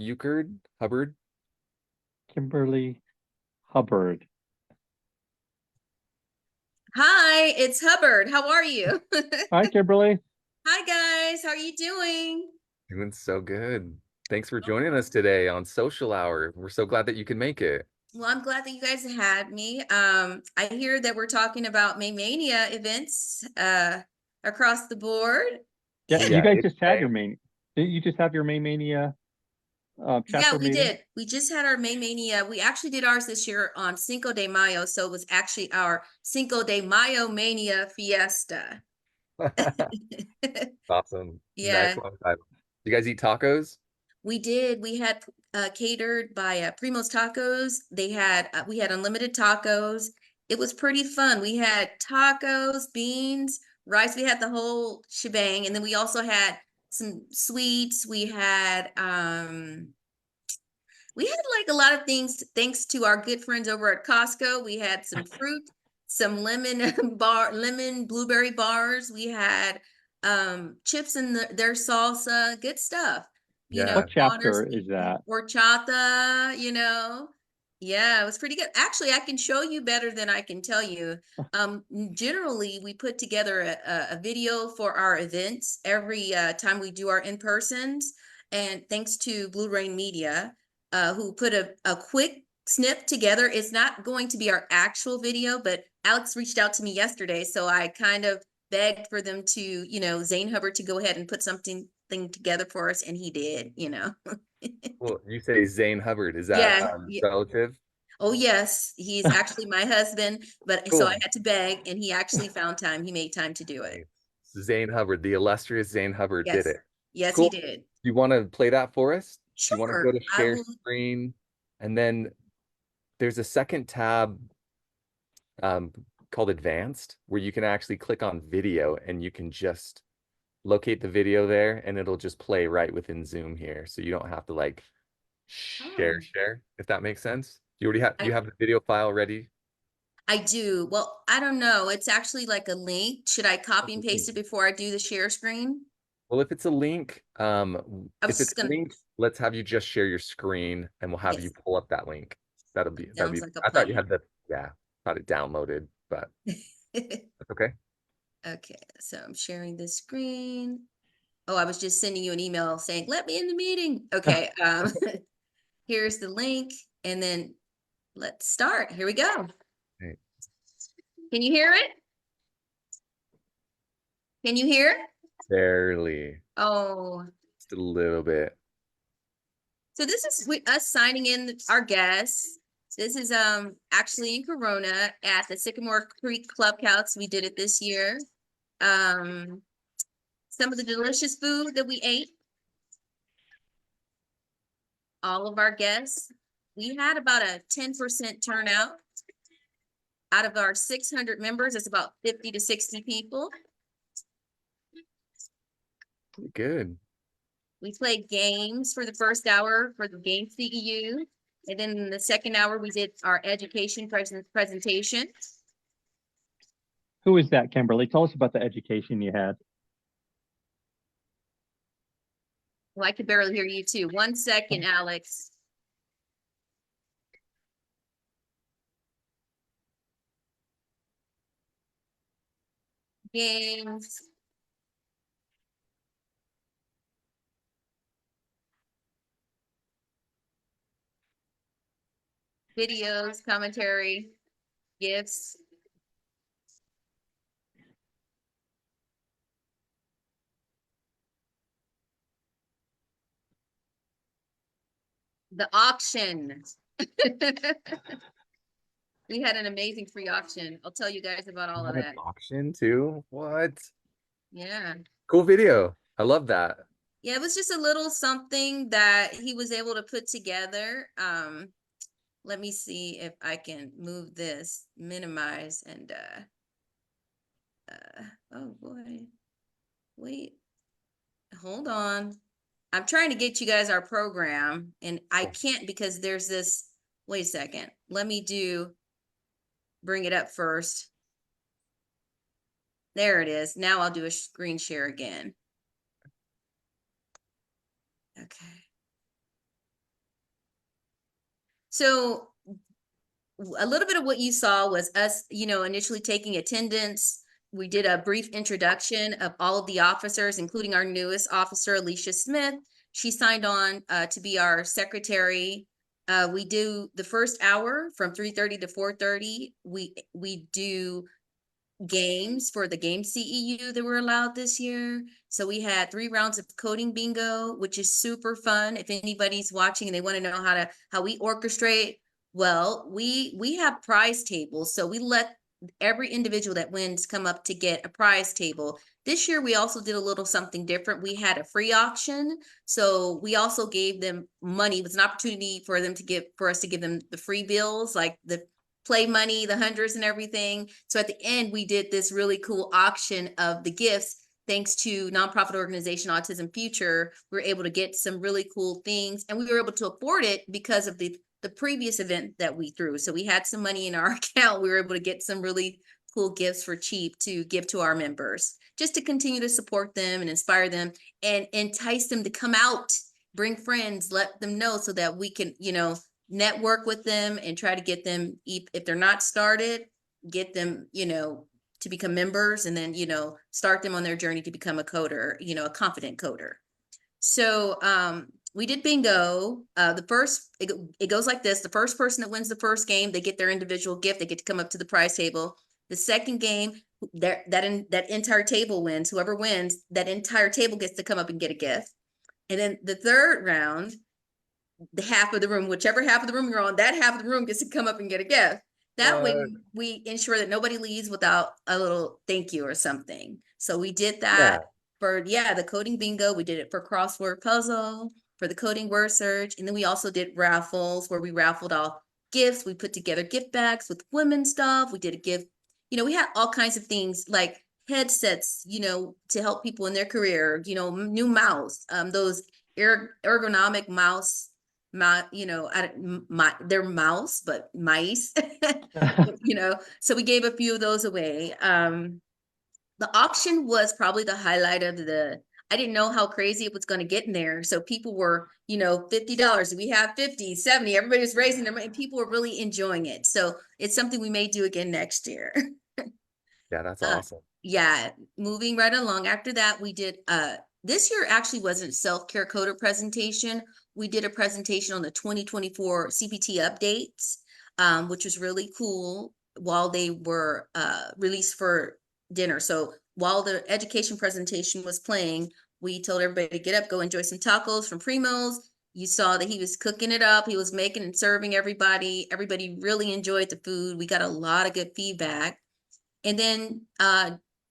Speaker 2: Kimberly Hubbard.
Speaker 5: Hi, it's Hubbard. How are you?
Speaker 2: Hi, Kimberly.
Speaker 5: Hi, guys. How are you doing?
Speaker 1: Doing so good. Thanks for joining us today on Social Hour. We're so glad that you could make it.
Speaker 5: Well, I'm glad that you guys had me. I hear that we're talking about May Mania events across the board.
Speaker 2: Yeah,
Speaker 1: Yeah,
Speaker 2: you guys
Speaker 1: it's
Speaker 2: just had
Speaker 1: May.
Speaker 2: your main. Didn't you just have your May Mania chapter
Speaker 5: Yeah, we
Speaker 2: meeting?
Speaker 5: did. We just had our May Mania. We actually did ours this year on Cinco de Mayo, so it was actually our Cinco de Mayo Mania Fiesta.
Speaker 1: Awesome.
Speaker 5: Yeah.
Speaker 1: Nice long title. You guys eat tacos?
Speaker 5: We did. We had catered by Primo's Tacos. We had unlimited tacos. It was pretty fun. We had tacos, beans, rice. We had the whole shebang, and then we also had some sweets. We had like a lot of things thanks to our good friends over at Costco. We had some fruit, some lemon lemon blueberry bars. We had chips in their salsa, good stuff.
Speaker 1: Yeah.
Speaker 2: What chapter
Speaker 5: water,
Speaker 2: is that?
Speaker 5: horchata, Yeah, it was pretty good. Actually, I can show you better than I can tell you. Generally, we put together a video for our events every time we do our in-persons. And thanks to Blue Rain Media, who put a quick snip together. It's not going to be our actual video, but Alex reached out to me yesterday, so I kind of begged for them to, Zane Hubbard to go ahead and put something together for us, and he did.
Speaker 1: Well, you say Zane Hubbard. Is that
Speaker 5: Yeah.
Speaker 1: relative?
Speaker 5: Oh yes, he's actually my husband, but so I
Speaker 1: Cool.
Speaker 5: had to beg, and he actually found time. He made time to do it.
Speaker 1: Zane Hubbard, the illustrious Zane Hubbard did
Speaker 5: Yes.
Speaker 1: it.
Speaker 5: Yes,
Speaker 1: Cool.
Speaker 5: he did.
Speaker 1: You want to play that for us? You want to
Speaker 5: Sure.
Speaker 1: go to
Speaker 5: I
Speaker 1: share
Speaker 5: will.
Speaker 1: screen, and then there's a second tab called Advanced, where you can actually click on video, and you can just locate the video there, and it'll just play right within Zoom here, so you don't have to like share,
Speaker 5: Oh.
Speaker 1: if that makes sense. You have the video file ready?
Speaker 5: I do. Well, I don't know. It's actually like a link. Should I copy and paste it before I do the share screen?
Speaker 1: Well, if it's a link,
Speaker 5: I was
Speaker 1: if it's
Speaker 5: just gonna.
Speaker 1: linked, let's have you just share your screen, and we'll have you
Speaker 5: Yes,
Speaker 1: pull up that link. That'll be
Speaker 5: sounds like a
Speaker 1: I thought you
Speaker 5: plan.
Speaker 1: had thought it downloaded, but that's okay.
Speaker 5: Okay, so I'm sharing this screen. Oh, I was just sending you an email saying, let me in the meeting. Okay, here's the link, and then let's start. Here we go.
Speaker 1: Right.
Speaker 5: Can you hear it? Can you hear it?
Speaker 1: Barely,
Speaker 5: Oh,
Speaker 1: just a little bit.
Speaker 5: so this is us signing in our guests. This is actually in Corona at the Sycamore Creek Clubhouse. We did it this year. Some of the delicious food that we ate. All of our guests. We had about a 10% turnout. Out of our 600 members, it's about 50 to 60 people.
Speaker 1: Good.
Speaker 5: We played games for the first hour for the game CEU. And then in the second hour, we did our education presentation.
Speaker 2: Who is that, Kimberly? Tell us about the education you had.
Speaker 5: Oh, I could barely hear you too. 1 second, Alex. Games. Videos, commentary, gifts. The auction. We had an amazing free auction. I'll tell you guys about all of
Speaker 1: Have an
Speaker 5: that.
Speaker 1: auction too? What?
Speaker 5: Yeah.
Speaker 1: Cool video. I love that.
Speaker 5: Yeah, it was just a little something that he was able to put together. Let me see if I can move this, minimize, and oh boy. Wait, hold on. I'm trying to get you guys our program, and I can't because there's this. Wait a second. Let me bring it up first. There it is. Now I'll do a screen share again. Okay. So a little bit of what you saw was us, initially taking attendance. We did a brief introduction of all of the officers, including our newest officer, Alicia Smith. She signed on to be our secretary. We do the first hour from 3:30 to 4:30. We do games for the game CEU that were allowed this year. So we had 3 rounds of coding bingo, which is super fun. If anybody's watching and they want to know how we orchestrate, well, we have prize tables. So we let every individual that wins come up to get a prize table. This year, we also did a little something different. We had a free auction. So we also gave them money. It was an opportunity for us to give them the free bills, like the play money, the hundreds and everything. So at the end, we did this really cool auction of the gifts. Thanks to nonprofit organization Autism Future, we were able to get some really cool things, and we were able to afford it because of the previous event that we threw. So we had some money in our account. We were able to get some really cool gifts for cheap to give to our members, just to continue to support them and inspire them and entice them to come out, bring friends, let them know so that we can, network with them and try to get them, if they're not started, get them, to become members, and then, start them on their journey to become a coder, a confident coder. So we did bingo. It goes like this. The first person that wins the first game, they get their individual gift. They get to come up to the prize table. The second game, that entire table wins. Whoever wins, that entire table gets to come up and get a gift. And then the third round, the half of the room, whichever half of the room you're on, that half of the room gets to come up and get a gift. That way we ensure that nobody leaves without a little thank you or something. So we did that for the coding bingo. We did it for crossword puzzle, for the coding word search. And then we also did raffles where we raffled off gifts. We put together gift bags with women's stuff. We did a gift, we had all kinds of things like headsets, to help people in their career, new mouse, those ergonomic mouse, they're mouse, but mice, so we gave a few of those away. The auction was probably the highlight of I didn't know how crazy it was going to get in there. So people were, $50. We have 50, 70, everybody was raising their money, and people were really enjoying it. So it's something we may do again next year.
Speaker 1: Yeah, that's awesome.
Speaker 5: Yeah, moving right along. After that, we did, this year actually wasn't self-care coder presentation. We did a presentation on the 2024 CPT updates, which was really cool while they were released for dinner. So while the education presentation was playing, we told everybody to get up, go enjoy some tacos from Primo's. You saw that he was cooking it up. He was making and serving everybody. Everybody really enjoyed the food. We got a lot of good feedback. And then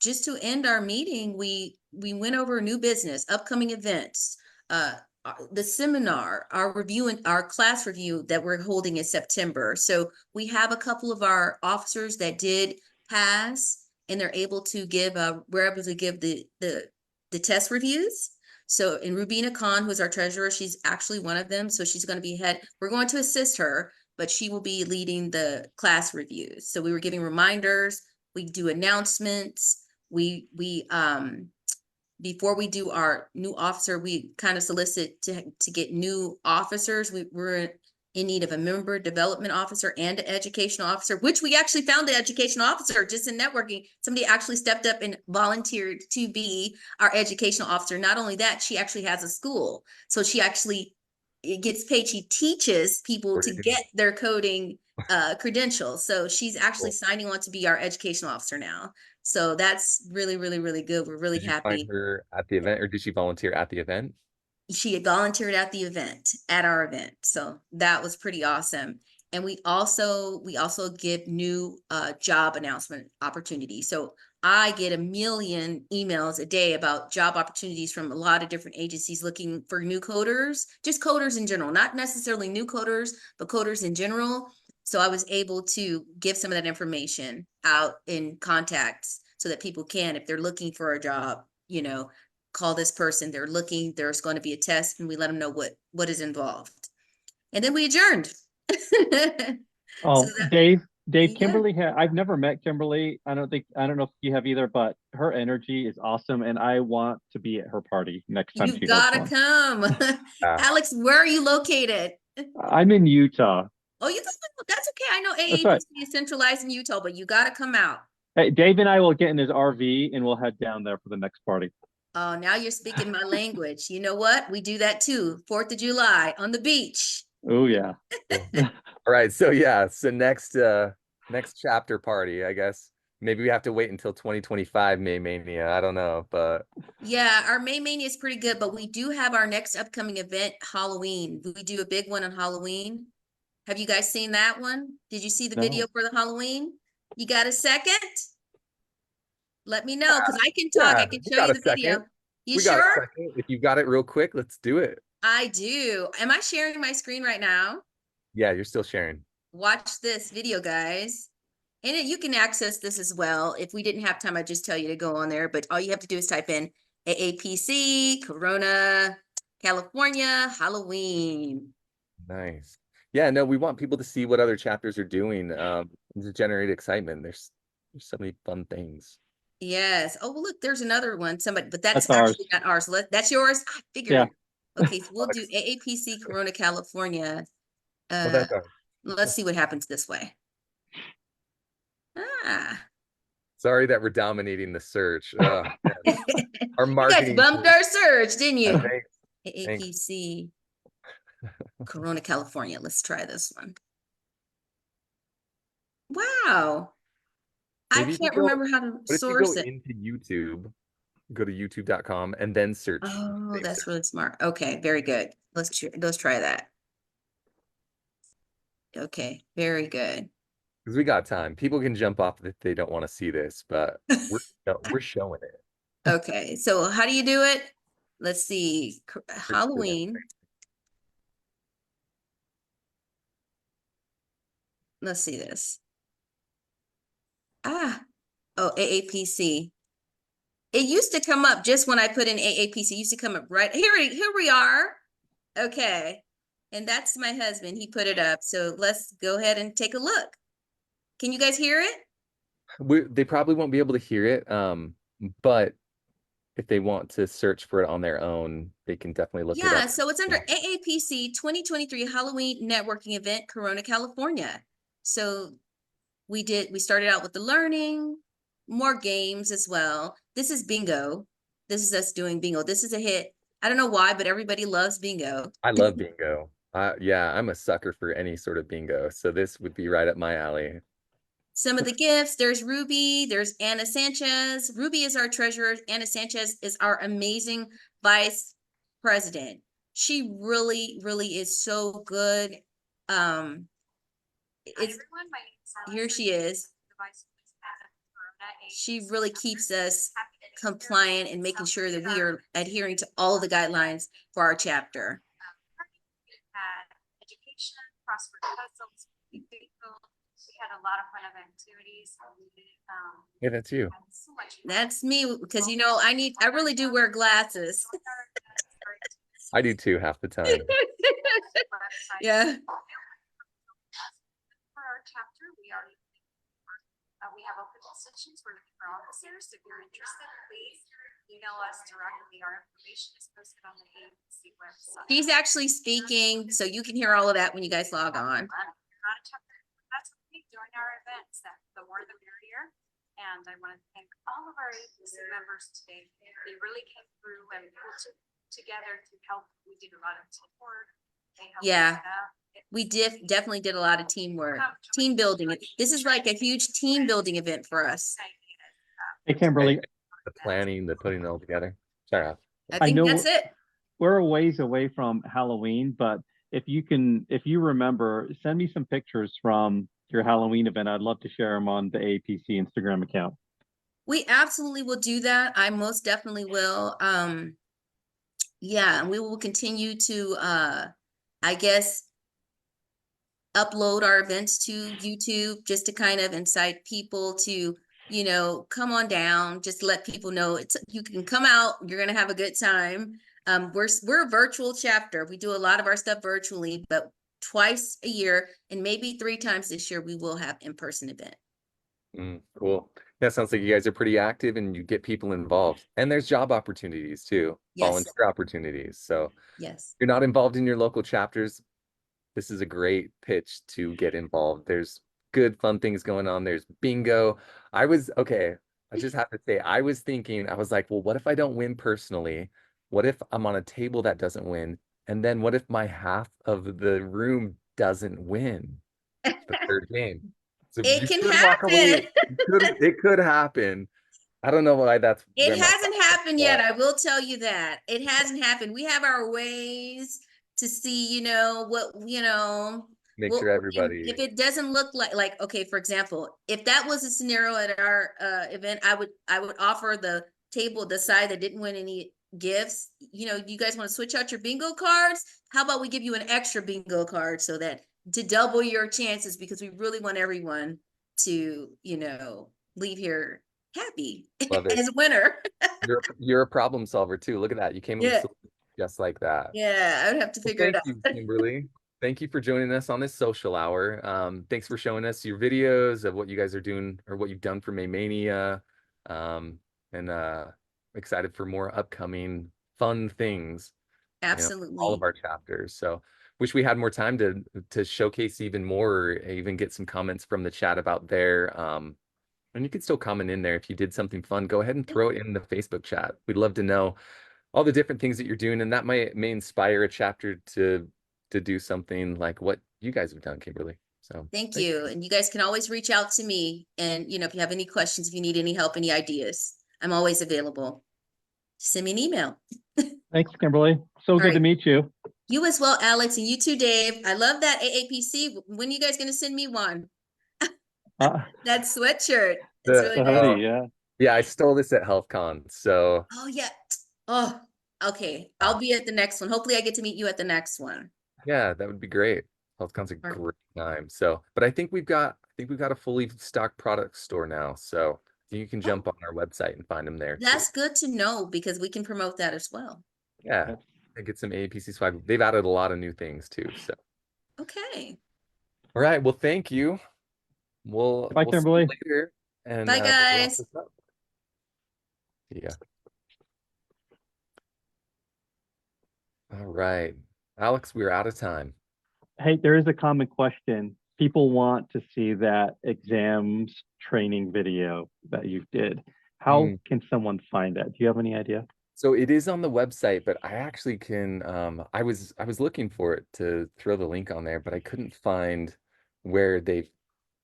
Speaker 5: just to end our meeting, we went over new business, upcoming events, the seminar, our review, and our class review that we're holding in September. So we have a couple of our officers that did pass, and they're able to give, we're able to give the test reviews. So in Rubina Khan, who's our treasurer, she's actually one of them. So she's going to be we're going to assist her, but she will be leading the class reviews. So we were giving reminders. We do announcements. We before we do our new officer, we kind of solicit to get new officers. We're in need of a member development officer and an educational officer, which we actually found the educational officer just in networking. Somebody actually stepped up and volunteered to be our educational officer. Not only that, she actually has a school. So she actually gets paid. She teaches people to get their coding credentials. So she's actually signing on to be our educational officer now. So that's really, really, really good. We're really
Speaker 1: Did you find
Speaker 5: happy.
Speaker 1: her at the event, or did she volunteer at the event?
Speaker 5: She had volunteered at the event, at our event. So that was pretty awesome. And we also give new job announcement opportunities. So I get a million emails a day about job opportunities from a lot of different agencies looking for new coders, just coders in general, not necessarily new coders, but coders in general. So I was able to give some of that information out in contacts so that people can, if they're looking for a job, you know, call this person, they're looking, there's going to be a test, and we let them know what is involved. And then we adjourned.
Speaker 2: Oh,
Speaker 5: So that,
Speaker 2: Dave,
Speaker 5: yeah.
Speaker 2: Kimberly I've never met Kimberly. I don't know if you have either, but her energy is awesome, and I want to be at her party next time
Speaker 5: You
Speaker 2: she
Speaker 5: gotta
Speaker 2: hosts
Speaker 5: come. Alex, where are you located?
Speaker 2: one. I'm in Utah.
Speaker 5: Oh, that's okay. I know
Speaker 2: That's right.
Speaker 5: AAPC is centralized in Utah, but you gotta come out.
Speaker 2: Hey, Dave and I will get in his RV and we'll head down there for the next party.
Speaker 5: Oh, now you're speaking my language. You know what? We do that too. 4th of July on the beach.
Speaker 2: Oh yeah.
Speaker 1: All right. So yeah. So next chapter party, I guess. Maybe we have to wait until 2025 May Mania. I don't know, but
Speaker 5: Yeah, our May Mania is pretty good, but we do have our next upcoming event, Halloween. We do a big one on Halloween. Have you guys seen that one? Did you see the video for the Halloween? You got a second? Let me know, because I can talk.
Speaker 1: yeah,
Speaker 5: I can
Speaker 1: we
Speaker 5: show
Speaker 1: got
Speaker 5: you
Speaker 1: a
Speaker 5: the video.
Speaker 1: second.
Speaker 5: You
Speaker 1: We got a
Speaker 5: sure?
Speaker 1: second. If you got it real quick, let's do it.
Speaker 5: I do. Am I sharing my screen right now?
Speaker 1: Yeah, you're still sharing.
Speaker 5: Watch this video, guys. And you can access this as well. If we didn't have time, I'd just tell you to go on there. But all you have to do is type in AAPC, Corona, California, Halloween.
Speaker 1: Nice. Yeah, no, we want people to see what other chapters are doing to generate excitement. There's so many fun things.
Speaker 5: Yes. Oh, well, look, there's another one. Somebody, but that's
Speaker 2: ours.
Speaker 5: actually not ours. That's yours. I figured.
Speaker 2: Yeah.
Speaker 5: Okay, so we'll do AAPC Corona, California.
Speaker 1: Well, that's ours.
Speaker 5: Let's see what happens this way. Ah.
Speaker 1: Sorry that we're dominating the search. Our
Speaker 5: You guys
Speaker 1: marketing
Speaker 5: bumped
Speaker 1: team.
Speaker 5: our search, didn't you?
Speaker 1: Thanks.
Speaker 5: AAPC Corona, California. Let's try this one. Wow.
Speaker 1: Maybe
Speaker 5: I
Speaker 1: if you
Speaker 5: can't
Speaker 1: go-
Speaker 5: remember how to
Speaker 1: What if you
Speaker 5: source
Speaker 1: go
Speaker 5: it.
Speaker 1: into YouTube, go to youtube.com and then search?
Speaker 5: Oh,
Speaker 1: same
Speaker 5: that's
Speaker 1: search.
Speaker 5: really smart. Okay, very good. Let's try that. Okay, very good.
Speaker 1: Because we got time. People can jump off if they don't want to see this, but we're showing it.
Speaker 5: Okay, so how do you do it? Let's see. Halloween. Let's see this. Oh, AAPC. It used to come up just when I put in AAPC. It used to come up right here. Here we are. Okay, and that's my husband. He put it up. So let's go ahead and take a look. Can you guys hear it?
Speaker 1: They probably won't be able to hear it, but if they want to search for it on their own, they can definitely look it up.
Speaker 5: Yeah, so it's under AAPC 2023 Halloween Networking Event, Corona, California. So we started out with the learning, more games as well. This is bingo. This is us doing bingo. This is a hit. I don't know why, but everybody loves bingo.
Speaker 1: I love bingo. Yeah, I'm a sucker for any sort of bingo. So this would be right up my alley.
Speaker 5: Some of the gifts, there's Ruby, there's Anna Sanchez. Ruby is our treasurer. Anna Sanchez is our amazing vice president. She really, really is so good. Here she is. She really keeps us compliant and making sure that we are adhering to all of the guidelines for our chapter.
Speaker 6: Education, crossword puzzles, we had a lot of fun of activities.
Speaker 1: Yeah, that's you.
Speaker 6: So much
Speaker 5: That's me, because you know I really do wear glasses.
Speaker 1: I do too, half the time.
Speaker 5: Yeah.
Speaker 6: For our chapter, we have open positions. We're looking for officers. If you're interested, please email us directly. Our information is posted on the AAPC website.
Speaker 5: She's actually speaking, so you can hear all of that when you guys log on.
Speaker 6: That's what we do during our events, that the more the merrier. And I want to thank all of our AAPC members today. They really came through and pulled together to help. We did a lot of teamwork. They helped
Speaker 5: Yeah.
Speaker 6: us out.
Speaker 5: We definitely did a lot of teamwork, team building. This is like a huge team building event for us.
Speaker 2: Hey, Kimberly,
Speaker 1: The planning, the putting it all together. Sorry. Al.
Speaker 5: I
Speaker 2: I
Speaker 5: think
Speaker 2: know
Speaker 5: that's it.
Speaker 2: we're a ways away from Halloween, but if you remember, send me some pictures from your Halloween event. I'd love to share them on the AAPC Instagram account.
Speaker 5: We absolutely will do that. I most definitely will. Yeah, and we will continue to I guess upload our events to YouTube just to kind of incite people to, you know, come on down, just let people know you can come out, you're gonna have a good time. We're a virtual chapter. We do a lot of our stuff virtually, but twice a year and maybe 3 times this year we will have in-person event.
Speaker 1: Cool. That sounds like you guys are pretty active and you get people involved. And there's job opportunities too,
Speaker 5: Yes.
Speaker 1: volunteer opportunities. So
Speaker 5: Yes.
Speaker 1: if you're not involved in your local chapters, this is a great pitch to get involved. There's good, fun things going on. There's bingo. I just have to say, I was thinking, I was like, well, what if I don't win personally? What if I'm on a table that doesn't win? And then what if my half of the room doesn't win the third game? So
Speaker 5: It
Speaker 1: you
Speaker 5: can
Speaker 1: could walk away.
Speaker 5: happen.
Speaker 1: It could happen. I don't know why that's
Speaker 5: It
Speaker 1: where my
Speaker 5: hasn't
Speaker 1: thought
Speaker 5: happened
Speaker 1: was
Speaker 5: yet.
Speaker 1: at.
Speaker 5: I will tell you that. It hasn't happened. We have our ways to see, you know, what, you know,
Speaker 1: Make
Speaker 5: what,
Speaker 1: sure everybody.
Speaker 5: if it doesn't look like, okay, for example, if that was a scenario at our event, I would offer the table, the side that didn't win any gifts. You know, you guys want to switch out your bingo cards? How about we give you an extra bingo card so that to double your chances, because we really want everyone to, you know, leave here happy
Speaker 1: Love it.
Speaker 5: as a winner.
Speaker 1: You're a problem solver too. Look at that. You came up with
Speaker 5: Yeah.
Speaker 1: something just like that.
Speaker 5: Yeah, I would have to
Speaker 1: Well,
Speaker 5: figure it
Speaker 1: thank
Speaker 5: out.
Speaker 1: you, Kimberly. Thank you for joining us on this social hour. Thanks for showing us your videos of what you guys are doing or what you've done for May Mania. And excited for more upcoming fun things, you know,
Speaker 5: Absolutely.
Speaker 1: all of our chapters. So wish we had more time to showcase even more, or even get some comments from the chat about there. And you can still comment in there if you did something fun. Go ahead and throw it in the Facebook chat. We'd love to know all the different things that you're doing, and that may inspire a chapter to do something like what you guys have done, Kimberly. So
Speaker 5: Thank you. And you guys can always reach out to me. And, you know, if you have any questions, if you need any help, any ideas, I'm always available. Send me an email.
Speaker 2: Thanks, Kimberly. So good
Speaker 5: right.
Speaker 2: to meet you.
Speaker 5: You as well, Alex, and you too, Dave. I love that AAPC. When are you guys going to send me one? That sweatshirt. It's really
Speaker 2: The
Speaker 5: nice.
Speaker 2: hoodie, yeah.
Speaker 1: Yeah, I stole this at HealthCon. So
Speaker 5: Oh, yeah. Oh, okay. I'll be at the next one. Hopefully I get to meet you at the next one.
Speaker 1: yeah, that would be great. HealthCon's a great time. So, but I think we've got a fully stocked product store now. So you can jump on our website and find them there too.
Speaker 5: That's good to know, because we can promote that as well.
Speaker 1: Yeah, and get some AAPC swag. They've added a lot of new things too. So
Speaker 5: Okay.
Speaker 1: all right, well, thank you.
Speaker 2: Bye,
Speaker 1: We'll see you
Speaker 2: Kimberly.
Speaker 1: later. And
Speaker 5: Bye,
Speaker 1: we'll wrap
Speaker 5: guys.
Speaker 1: this up. Yeah. All right, Alex, we're out of time.
Speaker 2: Hey, there is a common question. People want to see that exams training video that you did. How can someone find that? Do you have any idea?
Speaker 1: So it is on the website, but I actually can I was looking for it to throw the link on there, but I couldn't find where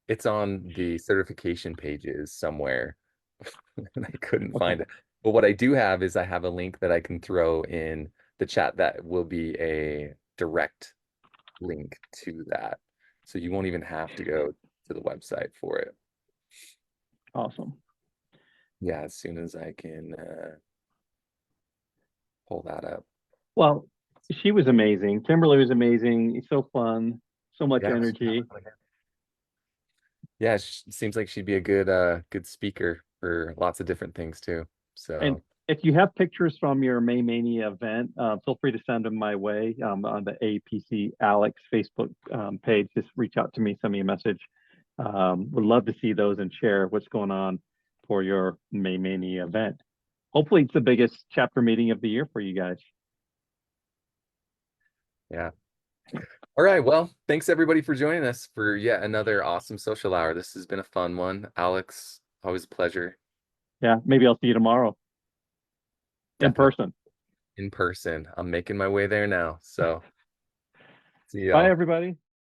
Speaker 1: it's on the certification pages somewhere. And I couldn't find it. But what I do have is I have a link that I can throw in the chat that will be a direct link to that. So you won't even have to go to the website for it.
Speaker 2: Awesome.
Speaker 1: Yeah, as soon as I can pull that up.
Speaker 2: Well, she was amazing. Kimberly was amazing. So fun, so much
Speaker 1: Yeah.
Speaker 2: energy.
Speaker 1: Yeah, seems like she'd be a good speaker for lots of different things too. So
Speaker 2: And if you have pictures from your May Mania event, feel free to send them my way on the AAPC Alex Facebook page. Just reach out to me, send me a message. Would love to see those and share what's going on for your May Mania event. hopefully it's the biggest chapter meeting of the year for you guys.
Speaker 1: Yeah. All right. Well, thanks everybody for joining us for yet another awesome social hour. This has been a fun one. Alex, always a pleasure.
Speaker 2: Yeah, maybe I'll see you tomorrow in
Speaker 1: Definitely.
Speaker 2: person.
Speaker 1: In person. I'm making my way there now. So see
Speaker 2: Bye,
Speaker 1: y'all.
Speaker 2: everybody.